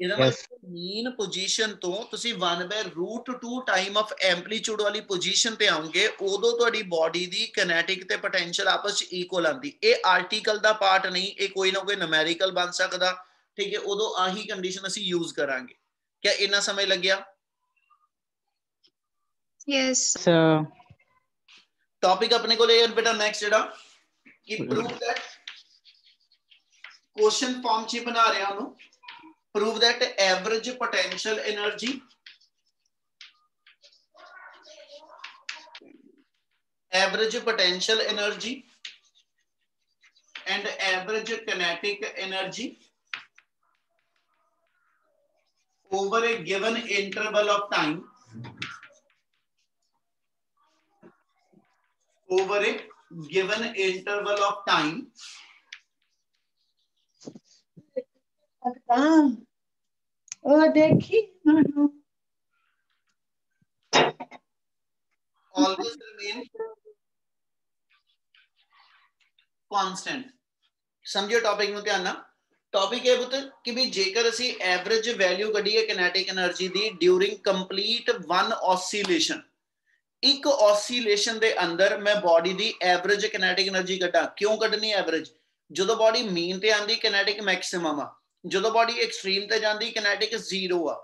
ਇਹਦਾ ਮਤਲਬ ਮੀਨ ਪੋਜੀਸ਼ਨ ਤੋਂ ਤੁਸੀਂ 1 by root 2 time of amplitude ਵਾਲੀ ਪੋਜੀਸ਼ਨ ਤੇ ਆਉਂਗੇ ਉਦੋਂ ਤੁਹਾਡੀ ਬਾਡੀ ਦੀ ਕਿਨੈਟਿਕ ਤੇ ਪੋਟੈਂਸ਼ੀਅਲ ਆਪਸ ਚ ਇਕੁਅਲ ਆਂਦੀ ਇਹ ਆਰਟੀਕਲ ਦਾ ਪਾਰਟ ਨਹੀਂ ਇਹ ਕੋਈ ਨਾ ਕੋਈ ਨੂਮੈਰੀਕਲ ਬਣ ਸਕਦਾ ਠੀਕ ਹੈ ਉਦੋਂ ਆਹੀ ਕੰਡੀਸ਼ਨ ਅਸੀਂ ਯੂਜ਼ ਕਰਾਂਗੇ ਕਿਆ ਇੰਨਾ ਸਮਝ ਲੱਗਿਆ Yes. Sir. ਟੌਪਿਕ ਆਪਣੇ ਕੋਲ ਇਹ ਬੇਟਾ ਨੈਕਸਟ ਜਿਹੜਾ ਕਿ ਪ੍ਰੂਵ ਦੈਟ ਕੁਐਸਚਨ ਫਾਰਮ ਚ ਬਣਾ ਰਿਹਾ ਉਹਨੂੰ prove that average potential energy and average kinetic energy over a given interval of time देखी always remain constant ਸਮਝਿਓ ਟੌਪਿਕ ਨੂੰ ਧਿਆਨ ਨਾਲ ਟੌਪਿਕ ਇਹ ਪੁੱਤ ਕਿ ਵੀ ਜੇਕਰ ਅਸੀਂ ਐਵਰੇਜ ਵੈਲਿਊ ਕੱਢੀਏ ਕਿਨੈਟਿਕ એનર્ਜੀ ਦੀ ਡਿਊਰਿੰਗ ਕੰਪਲੀਟ ਵਨ ਆਸੀਲੇਸ਼ਨ ਇੱਕ ਆਸੀਲੇਸ਼ਨ ਦੇ ਅੰਦਰ ਮੈਂ ਬਾਡੀ ਦੀ ਐਵਰੇਜ ਕਿਨੈਟਿਕ એનર્ਜੀ ਕੱਢਾਂ ਕਿਉਂ ਕੱਢਣੀ ਐਵਰੇਜ ਜਦੋਂ ਬਾਡੀ ਮੀਨ ਤੇ ਆਂਦੀ ਕਿਨੈਟਿਕ ਮੈਕਸਿਮਮ ਆ ਜਦੋਂ ਬਾਡੀ ਐਕਸਟ੍ਰੀਮ ਤੇ ਜਾਂਦੀ ਕਿਨੈਟਿਕ 0 ਆ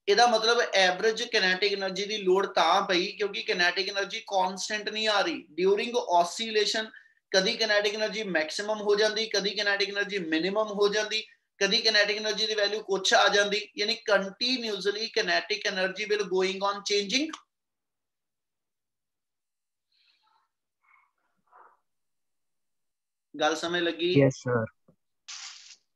ਇਹਦਾ ਮਤਲਬ ਐਵਰੇਜ ਕਿਨੈਟਿਕ એનર્ਜੀ ਦੀ ਲੋੜ ਤਾਂ ਪਈ ਕਿਉਂਕਿ ਕਿਨੈਟਿਕ એનર્ਜੀ ਕਾਂਸਟੈਂਟ ਨਹੀਂ ਆ ਰਹੀ ਡਿਊਰਿੰਗ ਆਸੀਲੇਸ਼ਨ ਕਦੀ ਕਿਨੈਟਿਕ એનર્ਜੀ ਮੈਕਸਿਮਮ ਹੋ ਜਾਂਦੀ ਕਦੀ ਕਿਨੈਟਿਕ એનર્ਜੀ ਮਿਨੀਮਮ ਹੋ ਜਾਂਦੀ ਕਦੀ ਕਿਨੈਟਿਕ એનર્ਜੀ ਦੀ ਵੈਲਿਊ ਕੁਛ ਆ ਜਾਂਦੀ ਯਾਨੀ continuously kinetic energy will going on changing ਗੱਲ ਸਮਝ ਲੱਗੀ Yes, sir.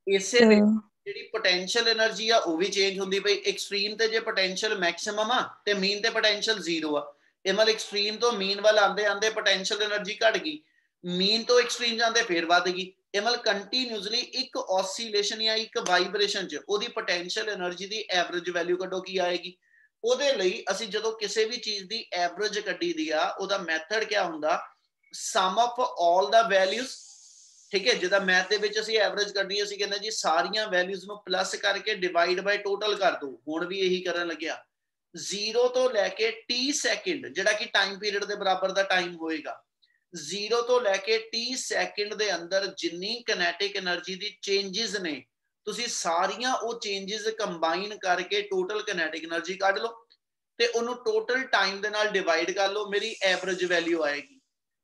ਇਸੇ ਵਿੱਚ ਜਿਹੜੀ ਪੋਟੈਂਸ਼ੀਅਲ એનર્ਜੀ ਆ ਉਹ ਵੀ ਚੇਂਜ ਹੁੰਦੀ ਪਈ ਐਕਸਟ੍ਰੀਮ ਤੇ ਜੇ ਪੋਟੈਂਸ਼ੀਅਲ ਮੈਕਸਿਮਮ ਆ ਤੇ ਮੀਨ ਤੇ ਪੋਟੈਂਸ਼ੀਅਲ 0 ਆ ਇਹ ਮਤਲਬ ਐਕਸਟ੍ਰੀਮ ਤੋਂ ਮੀਨ ਵੱਲ ਆਂਦੇ ਆਂਦੇ ਪੋਟੈਂਸ਼ੀਅਲ એનર્ਜੀ ਘਟ ਗਈ ਮੀਨ ਤੋਂ ਐਕਸਟ੍ਰੀਮ ਜਾਂਦੇ ਫੇਰ ਵੱਧ ਗਈ ਇਹ ਮਤਲਬ ਕੰਟੀਨਿਊਸਲੀ ਇੱਕ ਆਸੀਲੇਸ਼ਨ ਜਾਂ ਇੱਕ ਵਾਈਬ੍ਰੇਸ਼ਨ ਚ ਉਹਦੀ ਪੋਟੈਂਸ਼ੀਅਲ એનર્ਜੀ ਦੀ ਐਵਰੇਜ ਵੈਲਿਊ ਕੱਢੋ ਕੀ ਆਏਗੀ ਉਹਦੇ ਲਈ ਅਸੀਂ ਜਦੋਂ ਕਿਸੇ ਵੀ ਚੀਜ਼ ਦੀ ਐਵਰੇਜ ਕੱਢੀ ਦੀ ਆ ਉਹਦਾ ਮੈਥਡ ਕੀ ਹੁੰਦਾ ਸਮ ਆਫ ਆਲ ਦਾ ਵੈਲਿਊਜ਼ ਠੀਕ ਹੈ ਜਿਹਦਾ ਮੈਥ ਦੇ ਵਿੱਚ ਅਸੀਂ ਐਵਰੇਜ ਕੱਢਣੀ ਅਸੀਂ ਕਹਿੰਦੇ ਜੀ ਸਾਰੀਆਂ ਵੈਲਿਊਜ਼ ਨੂੰ ਪਲੱਸ ਕਰਕੇ ਡਿਵਾਈਡ ਬਾਈ ਟੋਟਲ ਕਰ ਦੋ ਹੁਣ ਵੀ ਇਹੀ ਕਰਨ ਲੱਗਿਆ 0 ਤੋਂ ਲੈ ਕੇ t ਸੈਕਿੰਡ ਜਿਹੜਾ ਕਿ ਟਾਈਮ ਪੀਰੀਅਡ ਦੇ ਬਰਾਬਰ ਦਾ ਟਾਈਮ ਹੋਏਗਾ 0 ਤੋਂ ਲੈ ਕੇ t ਸੈਕਿੰਡ ਦੇ ਅੰਦਰ ਜਿੰਨੀ ਕਿਨੈਟਿਕ એનર્ਜੀ ਦੀ ਚੇਂਜਸ ਨੇ ਤੁਸੀਂ ਸਾਰੀਆਂ ਉਹ ਚੇਂਜਸ ਕੰਬਾਈਨ ਕਰਕੇ ਟੋਟਲ ਕਿਨੈਟਿਕ એનર્ਜੀ ਕੱਢ ਲਓ ਤੇ ਉਹਨੂੰ ਟੋਟਲ ਟਾਈਮ ਦੇ ਨਾਲ ਡਿਵਾਈਡ ਕਰ ਲਓ ਮੇਰੀ ਐਵਰੇਜ ਵੈਲਿਊ ਆਏਗੀ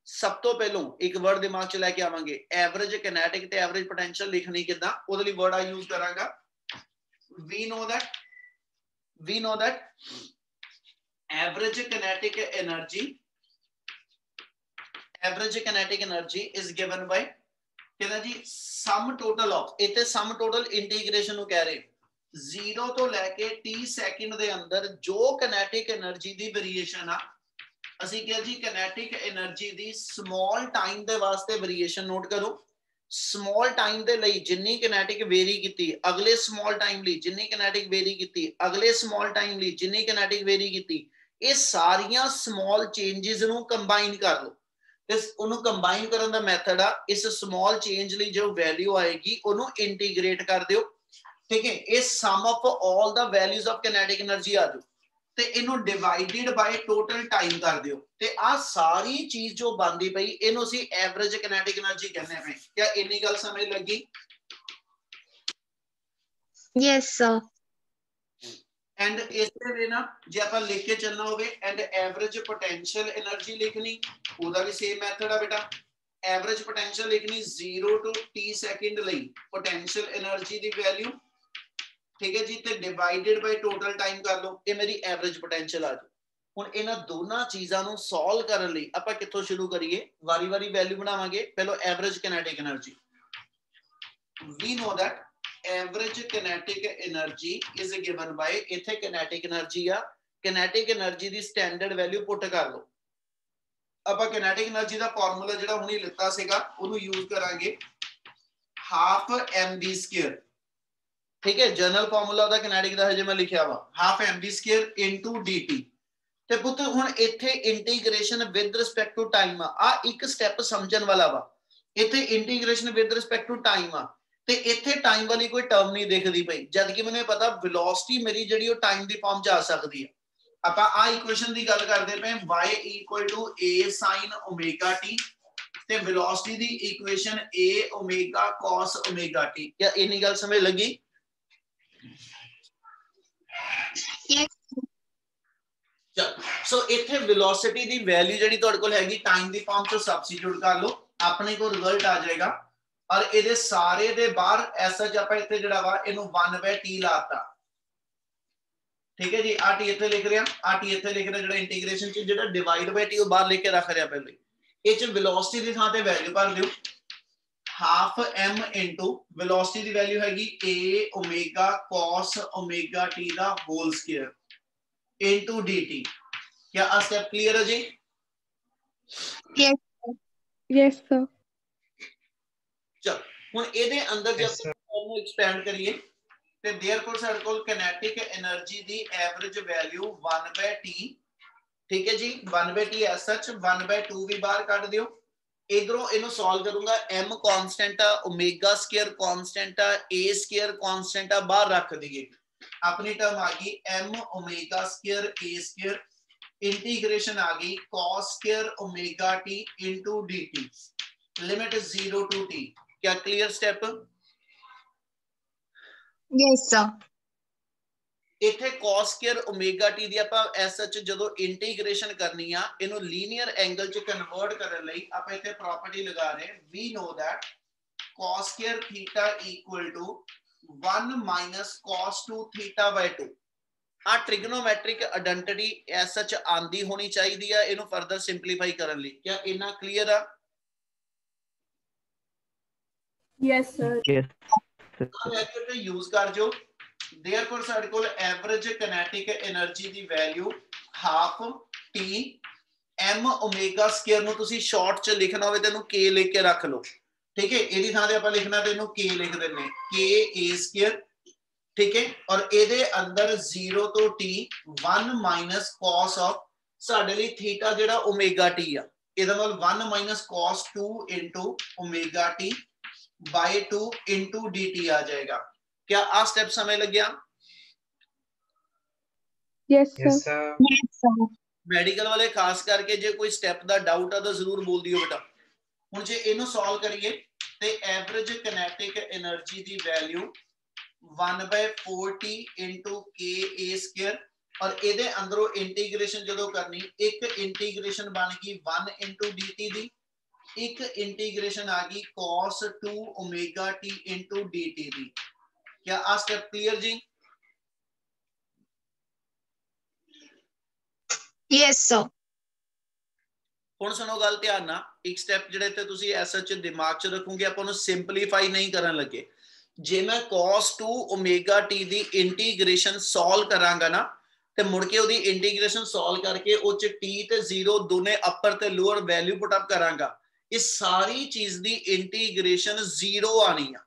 ਸਭ ਤੋਂ ਪਹਿਲਾਂ ਇੱਕ ਵਰਡ ਦਿਮਾਗ 'ਚ ਲੈ ਕੇ ਆਵਾਂਗੇ ਐਵਰੇਜ ਕਿਨੈਟਿਕ ਤੇ ਐਵਰੇਜ ਪੋਟੈਂਸ਼ੀਅਲ ਲਿਖਣੀ ਕਿੱਦਾਂ ਉਹਦੇ ਲਈ ਵਰਡ ਆ ਯੂਜ਼ ਕਰਾਂਗਾ we know that average kinetic energy is given by ਕਹਿੰਦਾ ਜੀ sum total of ਇੱਥੇ sum total ਇੰਟੀਗ੍ਰੇਸ਼ਨ ਨੂੰ ਕਹਿ ਰਹੇ 0 ਤੋਂ ਲੈ ਕੇ t ਸੈਕਿੰਡ ਦੇ ਅੰਦਰ ਜੋ ਕਿਨੈਟਿਕ એનર્ਜੀ ਦੀ ਵੇਰੀਏਸ਼ਨ ਆ ਅਸੀਂ ਕਿਹਾ ਜੀ ਕਿਨੈਟਿਕ એનર્ਜੀ ਦੀ ਸਮਾਲ ਟਾਈਮ ਦੇ ਵਾਸਤੇ ਵੇਰੀਏਸ਼ਨ ਨੋਟ ਕਰੋ ਸਮਾਲ ਟਾਈਮ ਦੇ ਲਈ ਜਿੰਨੀ ਕਿਨੈਟਿਕ ਵੇਰੀ ਕੀਤੀ ਅਗਲੇ ਸਮਾਲ ਟਾਈਮ ਲਈ ਜਿੰਨੀ ਕਿਨੈਟਿਕ ਵੇਰੀ ਕੀਤੀ ਅਗਲੇ ਸਮਾਲ ਟਾਈਮ ਲਈ ਜਿੰਨੀ ਕਿਨੈਟਿਕ ਵੇਰੀ ਕੀਤੀ ਇਹ ਸਾਰੀਆਂ ਸਮਾਲ ਚੇਂਜਸ ਨੂੰ ਕੰਬਾਈਨ ਕਰ ਲਓ ਤੇ ਉਹਨੂੰ ਕੰਬਾਈਨ ਕਰਨ ਦਾ ਮੈਥਡ ਆ ਇਸ ਸਮਾਲ ਚੇਂਜ ਲਈ ਜੋ ਵੈਲਿਊ ਆਏਗੀ ਉਹਨੂੰ ਇੰਟੀਗ੍ਰੇਟ ਕਰ ਦਿਓ ਠੀਕ ਹੈ ਇਹ ਸਮ ਆਫ ਆਲ ਦਾ ਵੈਲਿਊਜ਼ ਆਫ ਕਿਨੈਟਿਕ એનર્ਜੀ ਆ ਜਾਓ ਤੇ ਇਹਨੂੰ ਡਿਵਾਈਡਡ ਬਾਈ ਟੋਟਲ ਟਾਈਮ ਕਰ ਦਿਓ ਤੇ ਆ ਸਾਰੀ ਚੀਜ਼ ਜੋ ਬਣਦੀ ਪਈ ਇਹਨੂੰ ਅਸੀਂ ਐਵਰੇਜ ਕਿਨੈਟਿਕ એનર્ਜੀ ਕਹਿੰਦੇ ਪਏ ਕਿਆ ਇੰਨੀ ਗੱਲ ਸਮਝ ਲੱਗੀ Yes, sir. ਐਂਡ ਇਸੇ ਵੇ ਨਾ ਜੇ ਆਪਾਂ ਲਿਖ ਕੇ ਚੱਲਣਾ ਹੋਵੇ ਐਂਡ ਐਵਰੇਜ ਪੋਟੈਂਸ਼ੀਅਲ એનર્ਜੀ ਲਿਖਣੀ ਉਹਦਾ ਵੀ ਸੇਮ ਮੈਥਡ ਆ ਬੇਟਾ ਐਵਰੇਜ ਪੋਟੈਂਸ਼ੀਅਲ ਲਿਖਣੀ 0 ਤੋਂ t ਸੈਕਿੰਡ ਲਈ ਪੋਟੈਂਸ਼ੀਅਲ એનર્ਜੀ ਦੀ ਵੈਲਿਊ ਠੀਕ ਹੈ ਜੀ ਤੇ ਡਿਵਾਈਡਡ ਬਾਈ ਟੋਟਲ ਟਾਈਮ ਕਰ ਲਓ ਇਹ ਮੇਰੀ ਐਵਰੇਜ ਪੋਟੈਂਸ਼ੀਅਲ ਆ ਜਾਊ ਹੁਣ ਇਹਨਾਂ ਦੋਨਾਂ ਚੀਜ਼ਾਂ ਨੂੰ ਸੋਲਵ ਕਰਨ ਲਈ ਆਪਾਂ ਕਿੱਥੋਂ ਸ਼ੁਰੂ ਕਰੀਏ ਵਾਰੀ-ਵਾਰੀ ਵੈਲਿਊ ਬਣਾਵਾਂਗੇ ਪਹਿਲਾਂ average kinetic energy we know that average kinetic energy is given by, इथे किनेटिक एनर्जी आ, किनेटिक एनर्जी दी स्टैंडर्ड वैल्यू पुट कर लो। ਆਪਾਂ किनेटिक एनर्जी ਦਾ ਫਾਰਮੂਲਾ ਜਿਹੜਾ ਹੁਣੀ ਲਿੱਤਾ ਸੀਗਾ ਉਹਨੂੰ ਯੂਜ਼ ਕਰਾਂਗੇ, ਹਾਫ mv ਸਕੁਅਰ। ठीक है, जनरल फार्मूला ਦਾ किनेटिक ਦਾ ਹਜੇ ਮੈਂ ਲਿਖਿਆ ਵਾ, half mv square into dt। ਤੇ ਪੁੱਤ ਹੁਣ ਇੱਥੇ integration with respect to time ਆ ਇੱਕ ਸਟੈਪ ਸਮਝਣ ਵਾਲਾ ਵਾ। ਇੱਥੇ integration with respect to time ਆ ਤੇ ਇੱਥੇ ਟਾਈਮ ਵਾਲੀ ਕੋਈ ਟਰਮ ਨਹੀਂ ਦਿਖਦੀ ਪਈ, ਜਦ ਕਿ ਮੈਨੂੰ ਪਤਾ ਵੈਲੋਸਿਟੀ ਮੇਰੀ ਜਿਹੜੀ ਉਹ ਟਾਈਮ ਦੀ ਫਾਰਮ ਚ ਆ ਸਕਦੀ ਹੈ। ਆਪਾਂ ਆ ਇਕੁਏਸ਼ਨ ਦੀ ਗੱਲ ਕਰਦੇ ਪਏ, y = a sin omega t ਤੇ velocity the equation a omega cos omega t। क्या ਇੰਨੀ ਗੱਲ ਸਮਝ ਲੱਗੀ? Yes. सो इथे वेलोसिटी दी वैल्यू ਜਿਹੜੀ ਤੁਹਾਡੇ ਕੋਲ ਹੈਗੀ ਟਾਈਮ ਦੀ ਫਾਰਮ ਚ ਸਬਸਟੀਟਿਊਟ ਕਰ ਲਓ, ਆਪਣੇ ਕੋਲ ਰਿਜ਼ਲਟ ਆ ਜਾਏਗਾ। ਔਰ ਇਹਦੇ ਸਾਰੇ ਦੇ ਬਾਹਰ ਐਸਾ ਜ ਆਪਾਂ ਇੱਥੇ ਜਿਹੜਾ ਵਾ ਇਹਨੂੰ 1/t ਲਾਤਾ। ਠੀਕ ਹੈ ਜੀ, ਆ t ਇੱਥੇ ਲਿਖ ਰਿਹਾ, ਆ t ਇੱਥੇ ਲਿਖ ਰਿਹਾ, ਜਿਹੜਾ ਇੰਟੀਗ੍ਰੇਸ਼ਨ ਚ ਜਿਹੜਾ ਡਿਵਾਈਡ ਬਾਈ t ਉਹ ਬਾਹਰ ਲਿਖ ਕੇ ਰੱਖ ਰਿਹਾ ਪਹਿਲੇ। ਇਹ ਚ ਵੈਲੋਸਿਟੀ ਦੀ ਥਾਂ ਤੇ ਵੈਲਿਊ ਭਰ ਦਿਓ, ਹਾਫ m ਇਨਟੂ ਵੈਲੋਸਿਟੀ ਦੀ ਵੈਲਿਊ ਹੈਗੀ a omega cos omega t the whole square into dt। क्या आ स्टेप क्लियर है जी? Yes. Yes, sir. चल हुन ਇਹਦੇ ਅੰਦਰ ਜਦ ਇਹਨੂੰ ਐਕਸਪੈਂਡ ਕਰੀਏ ਤੇ देयरफॉर ਸਾਡੇ ਕੋਲ kinetic एनर्जी ਦੀ ਐਵਰੇਜ ਵੈਲਿਊ 1/t। ਠੀਕ ਹੈ ਜੀ, 1/t ਐਸ ਸੱਚ 1/2 ਵੀ ਬਾਹਰ ਕੱਢ ਦਿਓ। ਇਧਰੋਂ ਇਹਨੂੰ ਸੋਲਵ ਕਰੂੰਗਾ, m ਕਾਂਸਟੈਂਟ ਆ, ओमेगा स्क्वायर कांस्टेंट आ, a स्क्वायर कांस्टेंट आ, बाहर रख दीजिए। अपनी टर्म आ गई m omega square a square, integration आ गई cos square omega t into dt, limit 0 to t। क्या क्लियर स्टेप? Yes, sir. इथे cos स्क्वायर ओमेगा t दी ਆਪਾਂ ਐਸ ਸੱਚ ਜਦੋਂ ਇੰਟੀਗ੍ਰੇਸ਼ਨ ਕਰਨੀ ਆ ਇਹਨੂੰ ਲੀਨੀਅਰ ਐਂਗਲ ਚ ਕਨਵਰਟ ਕਰਨ ਲਈ ਆਪਾਂ ਇੱਥੇ ਪ੍ਰੋਪਰਟੀ ਲਗਾ ਰਹੇ, we know that cos square theta equal to 1 minus cos 2 theta by 2। ਆ ट्रिग्नोमेट्रिक आइडेंटिटी ਐਸ ਸੱਚ ਆਂਦੀ ਹੋਣੀ ਚਾਹੀਦੀ ਆ ਇਹਨੂੰ ਫਰਦਰ ਸਿੰਪਲੀਫਾਈ ਕਰਨ ਲਈ। क्या ਇੰਨਾ ਕਲੀਅਰ ਆ? Yes, sir. Yes. ਆ ਵੈਲਿਊ ਤੇ ਯੂਜ਼ ਕਰ ਜੋ। देयरफॉर ਸਾਡੇ ਕੋਲ ਐਵਰੇਜ ਕਿਨੈਟਿਕ એનર્ਜੀ ਦੀ value half t m omega square ਨੂੰ ਤੁਸੀਂ ਸ਼ਾਰਟ ਚ ਲਿਖਣਾ ਹੋਵੇ ਤੇ ਇਹਨੂੰ k ਲਿਖ ਕੇ ਰੱਖ ਲਓ। ठीक है, ਇਹਦੀ ਥਾਂ ਤੇ ਆਪਾਂ ਲਿਖਣਾ ਤੇ ਇਹਨੂੰ k ਲਿਖ ਦਿੰਨੇ, k a स्क्वायर। ठीक है, और ਇਹਦੇ ਅੰਦਰ 0 ਤੋਂ t 1 minus cos of ਸਾਡੇ ਲਈ ਥੀਟਾ ਜਿਹੜਾ ओमेगा t ਆ, ਇਹਦਾ ਮਤਲਬ 1 minus cos 2 into omega t by 2 into dt आ जाएगा। क्या आ स्टेप समझ लग गया? Yes, sir. Yes, sir. Yes, sir. Medical ਵਾਲੇ ਖਾਸ ਕਰਕੇ ਜੇ ਕੋਈ ਸਟੈਪ ਦਾ ਡਾਊਟ ਆ ਤਾਂ ਜ਼ਰੂਰ ਬੋਲ ਦਿਓ ਬੇਟਾ। ਹੁਣ ਜੇ ਇਹਨੂੰ ਸੋਲਵ ਕਰੀਏ ਤੇ ਐਵਰੇਜ ਕਿਨੈਟਿਕ એનર્ਜੀ ਦੀ value 1/4t into k a square, और ਇਹਦੇ ਅੰਦਰੋਂ ਇੰਟੀਗ੍ਰੇਸ਼ਨ ਜਦੋਂ ਕਰਨੀ, ਇੱਕ ਇੰਟੀਗ੍ਰੇਸ਼ਨ ਬਣ ਗਈ 1 into dt ਦੀ, ਇੱਕ ਇੰਟੀਗ੍ਰੇਸ਼ਨ ਆ ਗਈ cos 2 omega t into dt ਦੀ। क्या आ स्टेप क्लियर जी? Yes, sir. ਹੁਣ ਸੁਣੋ ਗੱਲ ਧਿਆਨ ਨਾਲ, ਇੱਕ ਸਟੈਪ ਜਿਹੜੇ ਤੇ ਤੁਸੀਂ ਐਸਾ ਚ ਦਿਮਾਗ ਚ ਰੱਖੋਗੇ, ਆਪਾਂ ਨੂੰ ਸਿੰਪਲੀਫਾਈ ਨਹੀਂ ਕਰਨ ਲੱਗੇ। ਜੇ ਮੈਂ cos 2 omega t ਦੀ ਇੰਟੀਗ੍ਰੇਸ਼ਨ ਸੋਲਵ ਕਰਾਂਗਾ ਨਾ ਤੇ ਮੁੜ ਕੇ ਉਹਦੀ ਇੰਟੀਗ੍ਰੇਸ਼ਨ ਸੋਲਵ ਕਰਕੇ ਉਹ ਚ t ਤੇ 0 ਦੋਨੇ ਅਪਰ ਤੇ ਲੋਅਰ ਵੈਲਿਊ ਪੁੱਟ ਅਪ ਕਰਾਂਗਾ, ਇਹ ਸਾਰੀ ਚੀਜ਼ ਦੀ ਇੰਟੀਗ੍ਰੇਸ਼ਨ 0 ਆਣੀ ਆ।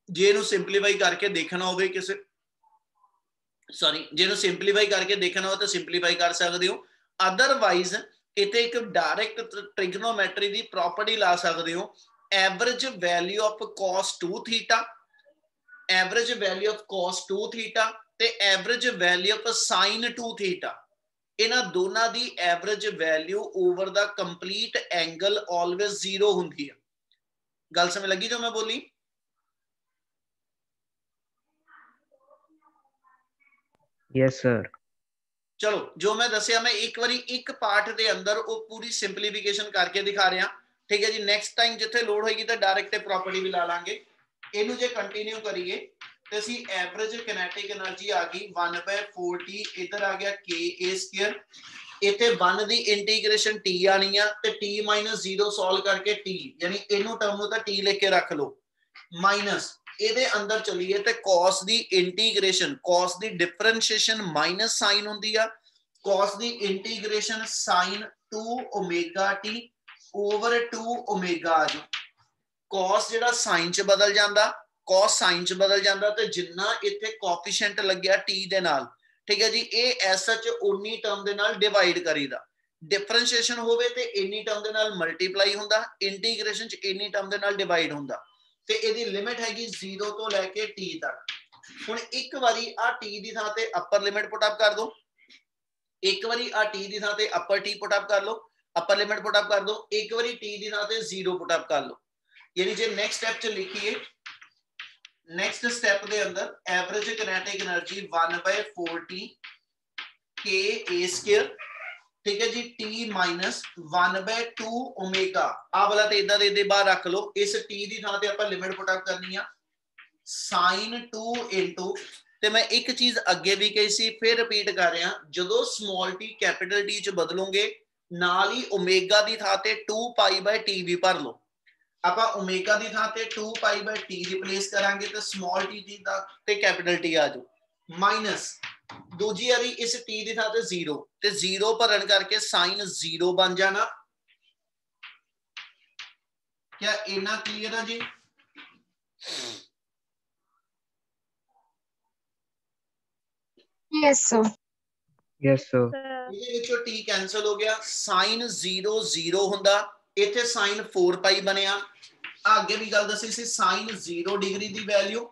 ਜੇ ਇਹਨੂੰ ਸਿੰਪਲੀਫਾਈ ਕਰਕੇ ਦੇਖਣਾ ਹੋਵੇ ਕਿਸੇ ਜੇ ਇਹਨੂੰ ਸਿੰਪਲੀਫਾਈ ਕਰਕੇ ਦੇਖਣਾ ਹੋ ਤਾਂ ਸਿੰਪਲੀਫਾਈ ਕਰ ਸਕਦੇ ਹੋ, ਅਦਰਵਾਈਜ਼ ਇੱਥੇ ਇੱਕ ਡਾਇਰੈਕਟ ਟ੍ਰਿਗਨੋਮੈਟਰੀ ਦੀ ਪ੍ਰੋਪਰਟੀ ਲਾ ਸਕਦੇ ਹੋ, average value of cos 2 theta, average value of cos 2 theta ਤੇ average value of sin 2 theta, ਇਹਨਾਂ ਦੋਨਾਂ ਦੀ average value over the complete angle always 0 ਹੁੰਦੀ ਹੈ। ਗੱਲ ਸਮਝ ਲੱਗੀ ਜੋ ਮੈਂ ਬੋਲੀ? Yes, sir. चलो जो मैं दसिया मैं एक बारी एक पार्ट के अंदर वो पूरी सिंपलीफिकेशन करके दिखा रहा। ठीक है जी, नेक्स्ट टाइम जिथे लोड होगी तो डायरेक्ट प्रॉपर्टी भी ला लांगे। इनू जे कंटिन्यू करिए तो असी एवरेज किनेटिक एनर्जी आ गई 1/4t, इधर आ गया k a स्क्वायर, इथे 1 दी इंटीग्रेशन t आनी है ते t - 0 सॉल्व करके t, यानी इनू टर्म नु तां t लिख के रख लो, माइनस ਇਹਦੇ ਅੰਦਰ ਚਲੀਏ ਤੇ cos ਦੀ ਇੰਟੀਗ੍ਰੇਸ਼ਨ, cos ਦੀ ਡਿਫਰੈਂਸ਼ੀਏਸ਼ਨ ਮਾਈਨਸ ਸਾइन ਹੁੰਦੀ ਆ, cos ਦੀ integration sin 2 omega t over 2 omega आ जाओ। cos ਜਿਹੜਾ sin ਚ ਬਦਲ ਜਾਂਦਾ, cos sin ਚ ਬਦਲ ਜਾਂਦਾ, ਤੇ ਜਿੰਨਾ ਇੱਥੇ ਕੋਐਫੀਸ਼ੀਐਂਟ ਲੱਗਿਆ t ਦੇ ਨਾਲ, ਠੀਕ ਹੈ ਜੀ, ਇਹ ਐਸਐਚ ਉਨੀ ਟਰਮ ਦੇ ਨਾਲ ਡਿਵਾਈਡ ਕਰੀਦਾ। डिफरेंशिएशन होवे ते इन्नी टर्म दे नाल मल्टीप्लाई हुंदा, इंटीग्रेशन च इन्नी टर्म दे नाल डिवाइड हुंदा, ते इहदी लिमिट हैगी 0 तो लैके t तक। हुण एक वारी आ t दी थां ते अपर लिमिट पुट अप कर दो, एक वारी आ t दी थां ते अपर t पुट अप कर लो, अपर लिमिट पुट अप कर दो, एक वारी t दी थां ते 0 पुट अप कर लो। यानी जे नेक्स्ट स्टेप च लिखिए, नेक्स्ट स्टेप दे अंदर average kinetic energy 1/4t k a square, ठीक है जी, t माइनस 1/2 ओमेगा, आ वाला ते इधर दे बाहर रख लो, इस t दी थां ते आपां लिमिट पुट अप करनी आ sin 2 इनटू, ते मैं एक चीज अगे भी कही सी, फिर रिपीट कर रहा, जदों स्मॉल t कैपिटल T च बदलोगे नाल ही ओमेगा दी थां ते 2π/t भी भर लो। आपां ओमेगा दी थां ते 2π/t रिप्लेस करांगे तो स्मॉल t दी थां ते कैपिटल T आ जाओ, माइनस दूजी वारी इस t दी थां ते 0, ते 0 भरन करके साइन 0 बन जाना। क्या इना क्लियर है जी? Yes, sir. Yes, sir. ਇਹਦੇ ਵਿੱਚੋਂ t कैंसिल हो गया, साइन 0 0 ਹੁੰਦਾ, ਇੱਥੇ साइन 4π ਬਣਿਆ। ਅੱਗੇ ਵੀ ਗੱਲ ਦੱਸੀ ਸੀ, साइन 0 डिग्री ਦੀ ਵੈਲਿਊ,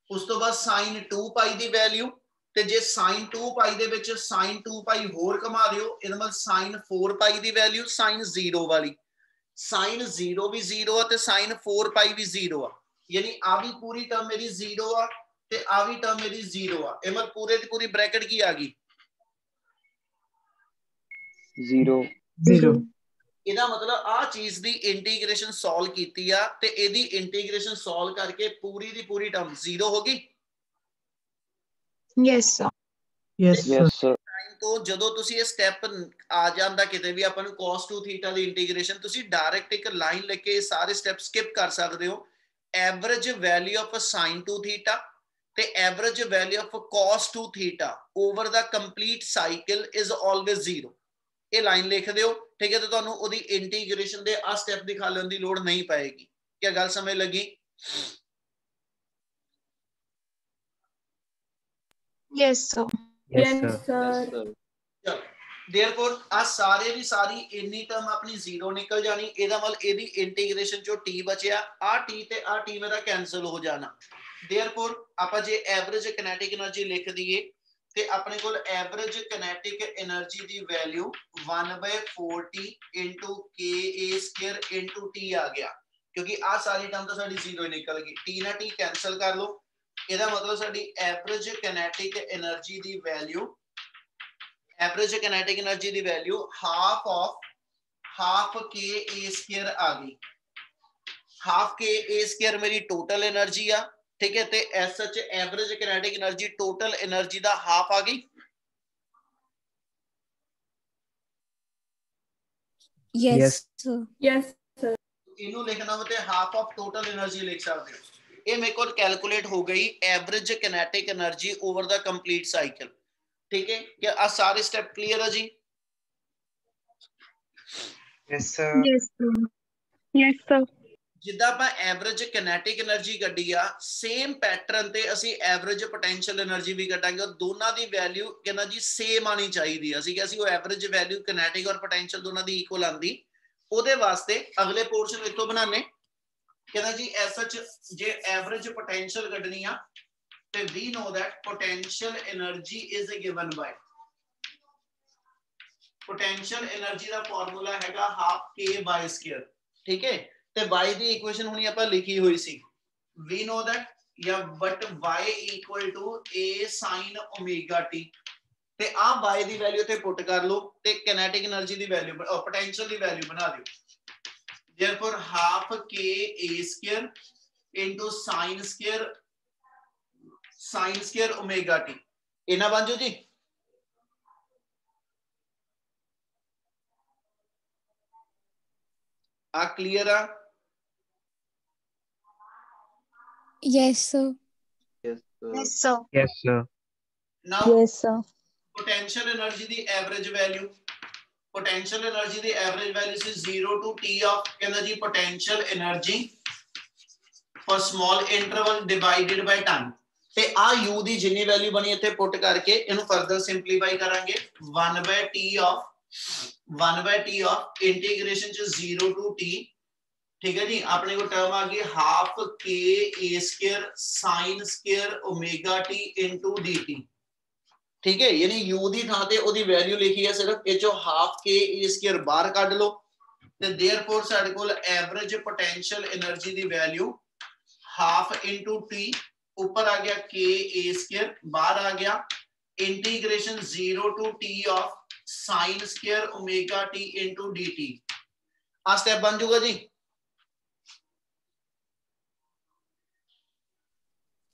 ਉਸ ਤੋਂ ਬਾਅਦ साइन 2π ਦੀ ਵੈਲਿਊ, ਤੇ ਜੇ sin 2π ਦੇ ਵਿੱਚ sin 2π ਹੋਰ ਕਮਾ ਦਿਓ, ਇਹਦਾ ਮਤਲਬ sin 4π ਦੀ ਵੈਲਿਊ sin 0 ਵਾਲੀ, sin 0 ਵੀ 0 ਆ ਤੇ sin 4π ਵੀ 0 ਆ, ਯਾਨੀ ਆ ਵੀ ਪੂਰੀ ਟਰਮ ਮੇਰੀ 0 ਆ ਤੇ ਆ ਵੀ ਟਰਮ ਮੇਰੀ 0 ਆ, ਇਹ ਮਤਲਬ ਪੂਰੇ ਦੀ ਪੂਰੀ ਬ੍ਰੈਕਟ ਕੀ ਆ ਗਈ? 0. ਇਹਦਾ ਮਤਲਬ ਆ ਚੀਜ਼ ਦੀ ਇੰਟੀਗ੍ਰੇਸ਼ਨ ਸੋਲਵ ਕੀਤੀ ਆ, ਤੇ ਇਹਦੀ ਇੰਟੀਗ੍ਰੇਸ਼ਨ ਸੋਲਵ ਕਰਕੇ ਪੂਰੀ ਦੀ ਪੂਰੀ ਟਰਮ 0 ਹੋ ਗਈ। Yes, sir. Yes, sir. Time ਤੋਂ ਜਦੋਂ ਤੁਸੀਂ ਇਹ ਸਟੈਪ ਆ ਜਾਂਦਾ ਕਿਤੇ ਵੀ, ਆਪਾਂ ਨੂੰ cos 2 ਥੀਟਾ ਦੀ ਇੰਟੀਗ੍ਰੇਸ਼ਨ, ਤੁਸੀਂ ਡਾਇਰੈਕਟ ਇੱਕ ਲਾਈਨ ਲਿਖ ਕੇ ਸਾਰੇ ਸਟੈਪ ਸਕਿਪ ਕਰ ਸਕਦੇ ਹੋ। Average value of sin 2 theta ਤੇ average value of cos 2 theta over the complete cycle is always 0। ਇਹ ਲਾਈਨ ਲਿਖ ਦਿਓ, ਠੀਕ ਹੈ, ਤੇ ਤੁਹਾਨੂੰ ਉਹਦੀ ਇੰਟੀਗ੍ਰੇਸ਼ਨ ਦੇ ਆ ਸਟੈਪ ਦਿਖਾ ਲੈਣ ਦੀ ਲੋੜ ਨਹੀਂ ਪਏਗੀ। ਕੀ ਗੱਲ ਸਮਝ ਲੱਗੀ? Yes, sir. Yes, sir. Therefore आ सारे दी सारी इन्नी टर्म अपनी 0 निकल जानी, ਇਹਦਾ ਮਤਲਬ ਇਹਦੀ ਇੰਟੀਗ੍ਰੇਸ਼ਨ ਚੋਂ t ਬਚਿਆ, ਆ t ਤੇ ਆ t ਮੇਰਾ ਕੈਨਸਲ ਹੋ ਜਾਣਾ। देयरफॉर ਆਪਾਂ ਜੇ ਐਵਰੇਜ ਕਾਈਨੈਟਿਕ એનર્ਜੀ ਲਿਖ ਦਈਏ ਤੇ ਆਪਣੇ ਕੋਲ ਐਵਰੇਜ ਕਾਈਨੈਟਿਕ એનર્ਜੀ ਦੀ ਵੈਲਿਊ 1/4t ka² t ਆ ਗਿਆ, ਕਿਉਂਕਿ ਆ ਸਾਰੀ ਟਰਮ ਤਾਂ ਸਾਡੀ 0 ਹੀ ਨਿਕਲ ਗਈ, t ਨਾਲ t ਕੈਨਸਲ ਕਰ ਲਓ। ਇਹਦਾ ਮਤਲਬ ਸਾਡੀ ਐਵਰੇਜ ਕਾਈਨੈਟਿਕ એનર્ਜੀ ਦੀ ਵੈਲਿਊ, एवरेज काइनेटिक एनर्जी दी वैल्यू हाफ ka² आ गई। हाफ ka² मेरी टोटल एनर्जी आ, ठीक है, ते as such average kinetic energy total energy दा हाफ आ गई। Yes. Yes, sir. इनू लिखना हो ते हाफ ऑफ टोटल एनर्जी लिख सकते हो। ये मेरे को कैलकुलेट हो गई average kinetic energy over the complete cycle, ठीक है। क्या आ सारे स्टेप क्लियर है जी? Yes, sir. Yes, sir. Yes, sir. जिद्दां आपां एवरेज काइनेटिक एनर्जी कड्ढी आ, सेम पैटर्न ते असीं एवरेज पोटेंशियल एनर्जी भी कड्ढांगे, और दोनों की वैल्यू कहना जी सेम आनी चाहिए। असीं कि असीं वो एवरेज वैल्यू काइनेटिक और पोटेंशियल दोनों की इक्वल आंदी, ਉਹਦੇ वास्ते अगले पोर्शन इत्थों बनाने, कहना जी एज सच जे एवरेज पोटेंशियल कड्ढनी आ ते we know that potential energy is given by, potential energy का फॉर्मूला हैगा हाफ k/², ठीक है। ते y दी इक्वेशन हुणी आपां लिखी हुई सी, वी नो दैट या but y equal to a sin ω t, ते आ y दी वैल्यू ते पुट कर लो ते काइनेटिक एनर्जी दी वैल्यू पोटेंशियल दी वैल्यू बना दियो। Therefore half ka² into sin² ω t, इना बन जो जी। आ क्लियर आ? Yes, sir. Yes, sir. Yes, sir. Yes, sir. Now Yes, sir. potential energy the average value. Potential energy the average value is 0 to T of energy potential energy for small interval divided by time. ਤੇ ਆ u ਦੀ ਜਿੰਨੀ value ਬਣੀ ਇੱਥੇ ਪੁੱਟ ਕਰਕੇ ਇਹਨੂੰ further simplify ਕਰਾਂਗੇ 1/t of integration ਚ 0 to t, ठीक है जी। अपने को टर्म आ गई half k a square sine square omega t into dt, ठीक है। यानी u ਦੀ ਥਾਂ ਤੇ ਉਹਦੀ ਵੈਲਿਊ ਲਿਖੀ ਹੈ ਸਿਰਫ ਇਹ ਚੋਂ ਹਾਫ ਕੇ ਏ ਸਕੁਅਰ ਬਾਹਰ ਕੱਢ ਲਓ ਤੇ देयरफॉर ਸਾਡੇ ਕੋਲ ਐਵਰੇਜ ਪੋਟੈਂਸ਼ੀਅਲ એનર્ਜੀ ਦੀ ਵੈਲਿਊ हाफ इनटू टी, ऊपर आ गया के ए स्क्वायर, बाहर आ गया integration 0 to t of sine square omega t into dt। आ स्टेप बन जाऊगा जी।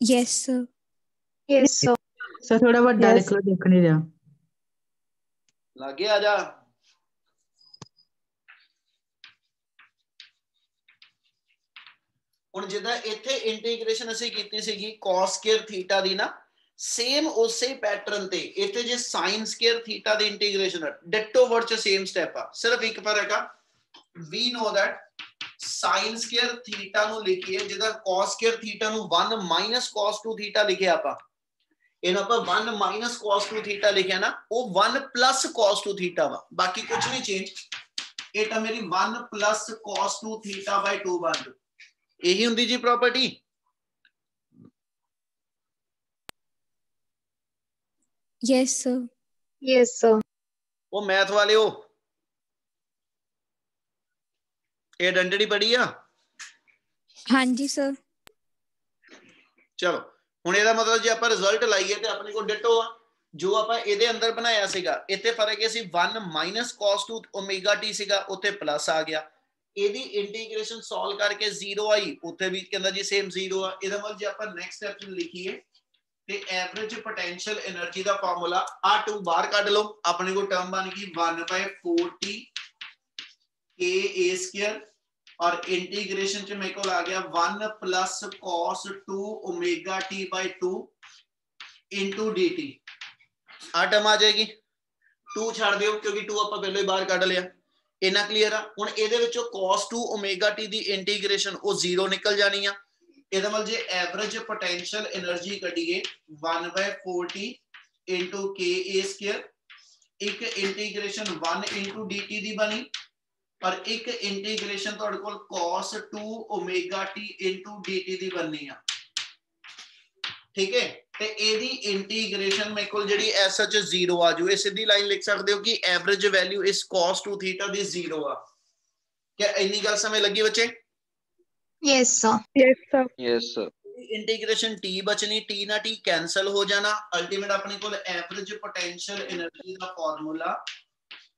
Yes, sir. Yes, sir. Sir थोड़ा ਵੱਡਾ Yes. ਲਿਖ ਲਓ, ਦੇਖ ਨਹੀਂ ਰਿਹਾ। लागे आ जा। ਹੁਣ ਜਿੱਦਾਂ ਇੱਥੇ ਇੰਟੀਗ੍ਰੇਸ਼ਨ ਅਸੀਂ ਕੀਤੀ ਸੀਗੀ cos ਸਕੁਅਰ ਥੀਟਾ ਦੀ ਨਾ, ਸੇਮ ਉਸੇ ਪੈਟਰਨ ਤੇ ਇੱਥੇ ਜੇ sin ਸਕੁਅਰ ਥੀਟਾ ਦੀ ਇੰਟੀਗ੍ਰੇਸ਼ਨ ਡਿਟੋ ਵਰਡ ਚ ਸੇਮ ਸਟੈਪ ਆ, ਸਿਰਫ ਇੱਕ ਫਰਕ ਆ। we know that sin square theta ਨੂੰ ਲਿਖੀਏ ਜਿੱਦਾਂ cos ਸਕੁਅਰ ਥੀਟਾ ਨੂੰ 1 ਮਾਈਨਸ cos 2 ਥੀਟਾ ਲਿਖਿਆ ਆਪਾਂ, ਇਹਨੂੰ ਆਪਾਂ 1 ਮਾਈਨਸ cos 2 ਥੀਟਾ ਲਿਖਿਆ ਨਾ, ਉਹ 1 ਪਲੱਸ cos 2 ਥੀਟਾ ਵਾ, ਬਾਕੀ ਕੁਝ ਨਹੀਂ ਚੇਂਜ। ਇਹ ਤਾਂ ਮੇਰੀ 1 ਪਲੱਸ cos 2 ਥੀਟਾ ਬਾਈ 2 ਬਣ ਜੂ, यही हुंदी जी property. Yes, sir. Yes, sir. वो मैथ वाले हो ये आइडेंटिटी पढ़ी आ? हाँ जी सर। चलो हुण ਇਹਦਾ मतलब जे ਆਪਾਂ रिजल्ट लाइए ते अपने को डिटो आ जो ਆਪਾਂ ਇਹਦੇ ਅੰਦਰ ਬਣਾਇਆ ਸੀਗਾ। ਇੱਥੇ ਫਰਕ ਇਹ ਸੀ 1 ਮਾਈਨਸ cos 2 ओमेगा t ਸੀਗਾ, ਉੱਥੇ ਪਲੱਸ ਆ ਗਿਆ। ਇਹਦੀ ਇੰਟੀਗ੍ਰੇਸ਼ਨ ਸੋਲਵ ਕਰਕੇ 0 ਆਈ, ਉੱਥੇ ਵੀ ਕਹਿੰਦਾ ਜੀ ਸੇਮ 0 ਆ। ਇਹਦਾ ਮਤਲਬ ਜੇ ਆਪਾਂ ਨੈਕਸਟ ਸਟੈਪ ਚ ਲਿਖੀਏ ਤੇ ਐਵਰੇਜ ਪੋਟੈਂਸ਼ੀਅਲ એનર્ਜੀ ਦਾ ਫਾਰਮੂਲਾ ਆ 2 ਬਾਹਰ ਕੱਢ ਲਓ, ਆਪਣੇ ਕੋਲ ਟਰਮ ਬਣ ਗਈ 1/40 k a ਸਕੁਅਰ और इंटीग्रेशन च मेरे को आ गया 1 plus cos 2 omega t by 2 into dt। आ टर्म आ जाएगी, 2 छाड़ दियो क्योंकि 2 ਆਪਾਂ ਪਹਿਲਾਂ ਹੀ ਬਾਹਰ ਕੱਢ ਲਿਆ। इना क्लियर आ। हुण ਇਹਦੇ ਵਿੱਚੋਂ cos 2 ओमेगा t ਦੀ ਇੰਟੀਗ੍ਰੇਸ਼ਨ ਉਹ 0 ਨਿਕਲ ਜਾਣੀ ਆ। ਇਹਦਾ ਮਤਲਬ ਜੇ ਐਵਰੇਜ ਪੋਟੈਂਸ਼ੀਅਲ એનર્ਜੀ ਕੱਢੀਏ 1/40 इनटू k a स्क्वायर, ਇੱਕ ਇੰਟੀਗ੍ਰੇਸ਼ਨ 1 इनटू dt ਦੀ ਬਣੀ और एक इंटीग्रेशन ਤੁਹਾਡੇ ਕੋਲ cos 2 omega t into dt ਦੀ ਬਣਨੀ ਆ, ठीक है। ਤੇ ਇਹਦੀ ਇੰਟੀਗ੍ਰੇਸ਼ਨ ਮੇਰੇ ਕੋਲ ਜਿਹੜੀ ਐਸ ਐਚ 0 ਆ ਜੂ, ਇਹ ਸਿੱਧੀ ਲਾਈਨ ਲਿਖ ਸਕਦੇ ਹੋ ਕਿ ਐਵਰੇਜ ਵੈਲਿਊ ਇਸ cos 2 ਥੀਟਾ ਦੀ 0 ਆ। क्या ਇੰਨੀ ਗੱਲ ਸਮਝ ਲੱਗੀ ਬੱਚੇ? Yes, sir. Yes, sir. Yes, sir. Integration t ਬਚਣੀ, t ਨਾਲ t ਕੈਨਸਲ ਹੋ ਜਾਣਾ। ਅਲਟੀਮੇਟ ਆਪਣੇ ਕੋਲ average potential energy the formula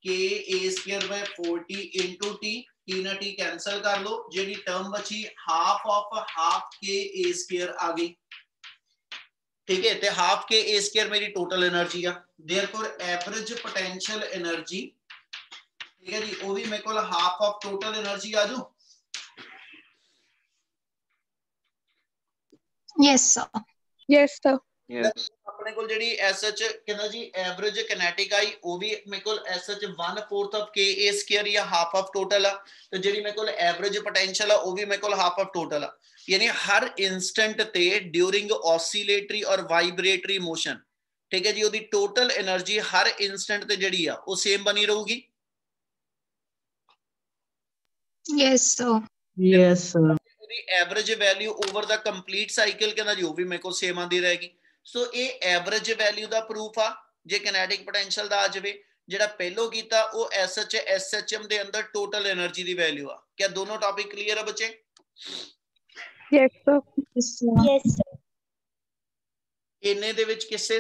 k a square by 40 into t, t ਨਾਲ t ਕੈਨਸਲ ਕਰ ਲਓ, ਜਿਹੜੀ ਟਰਮ ਬਚੀ half of half k a square ਆ ਗਈ, ठीक है। ਤੇ ਹਾਫ k a square ਮੇਰੀ ਟੋਟਲ એનર્ਜੀ ਆ। देयरफॉर ਐਵਰੇਜ ਪੋਟੈਂਸ਼ੀਅਲ એનર્ਜੀ, ठीक है जी, ਉਹ ਵੀ ਮੇਰੇ ਕੋਲ ਹਾਫ ਆਫ ਟੋਟਲ એનર્ਜੀ ਆ ਜੂ। Yes, sir. Yes, sir. Yes. ਆਪਣੇ ਕੋਲ ਜਿਹੜੀ ਐਸਐਚ ਕਹਿੰਦਾ ਜੀ ਐਵਰੇਜ ਕਿਨੈਟਿਕ ਆਈ, ਉਹ ਵੀ ਮੇਰੇ ਕੋਲ SH 1/4 of K A square ਜਾਂ ਹਾਫ ਆਫ ਟੋਟਲ ਆ। ਤੇ ਜਿਹੜੀ ਮੇਰੇ ਕੋਲ ਐਵਰੇਜ ਪੋਟੈਂਸ਼ੀਅਲ ਆ ਉਹ ਵੀ ਮੇਰੇ ਕੋਲ ਹਾਫ ਆਫ ਟੋਟਲ ਆ। यानी हर इंस्टेंट ते ड्यूरिंग ऑसिलेटरी और वाइब्रेटरी मोशन, ठीक है जी, ਉਹਦੀ टोटल एनर्जी हर इंस्टेंट ते ਜਿਹੜੀ ਆ ਉਹ ਸੇਮ ਬਣੀ ਰਹੂਗੀ। Yes, sir. Yes, sir. ਉਹਦੀ average value over the complete cycle ਕਹਿੰਦਾ ਜੀ ਉਹ ਵੀ ਮੇਰੇ ਕੋਲ ਸੇਮ ਆਂਦੀ ਰਹੇਗੀ। ਸੋ ਇਹ ਐਵਰੇਜ ਵੈਲਿਊ ਦਾ ਪ੍ਰੂਫ ਆ ਜੇ ਕਿਨੈਟਿਕ ਪੋਟੈਂਸ਼ੀਅਲ ਦਾ ਆ ਜਾਵੇ। ਜਿਹੜਾ ਪਹਿਲੋਂ ਕੀਤਾ ਉਹ ਐਸਐਚ ਐਸਐਚਐਮ ਦੇ ਅੰਦਰ ਟੋਟਲ એનર્ਜੀ ਦੀ ਵੈਲਿਊ ਆ। क्या दोनों टॉपिक क्लियर है बच्चे? Yes, sir. Yes, sir. Yes, sir. ਇਹਨੇ ਦੇ ਵਿੱਚ ਕਿਸੇ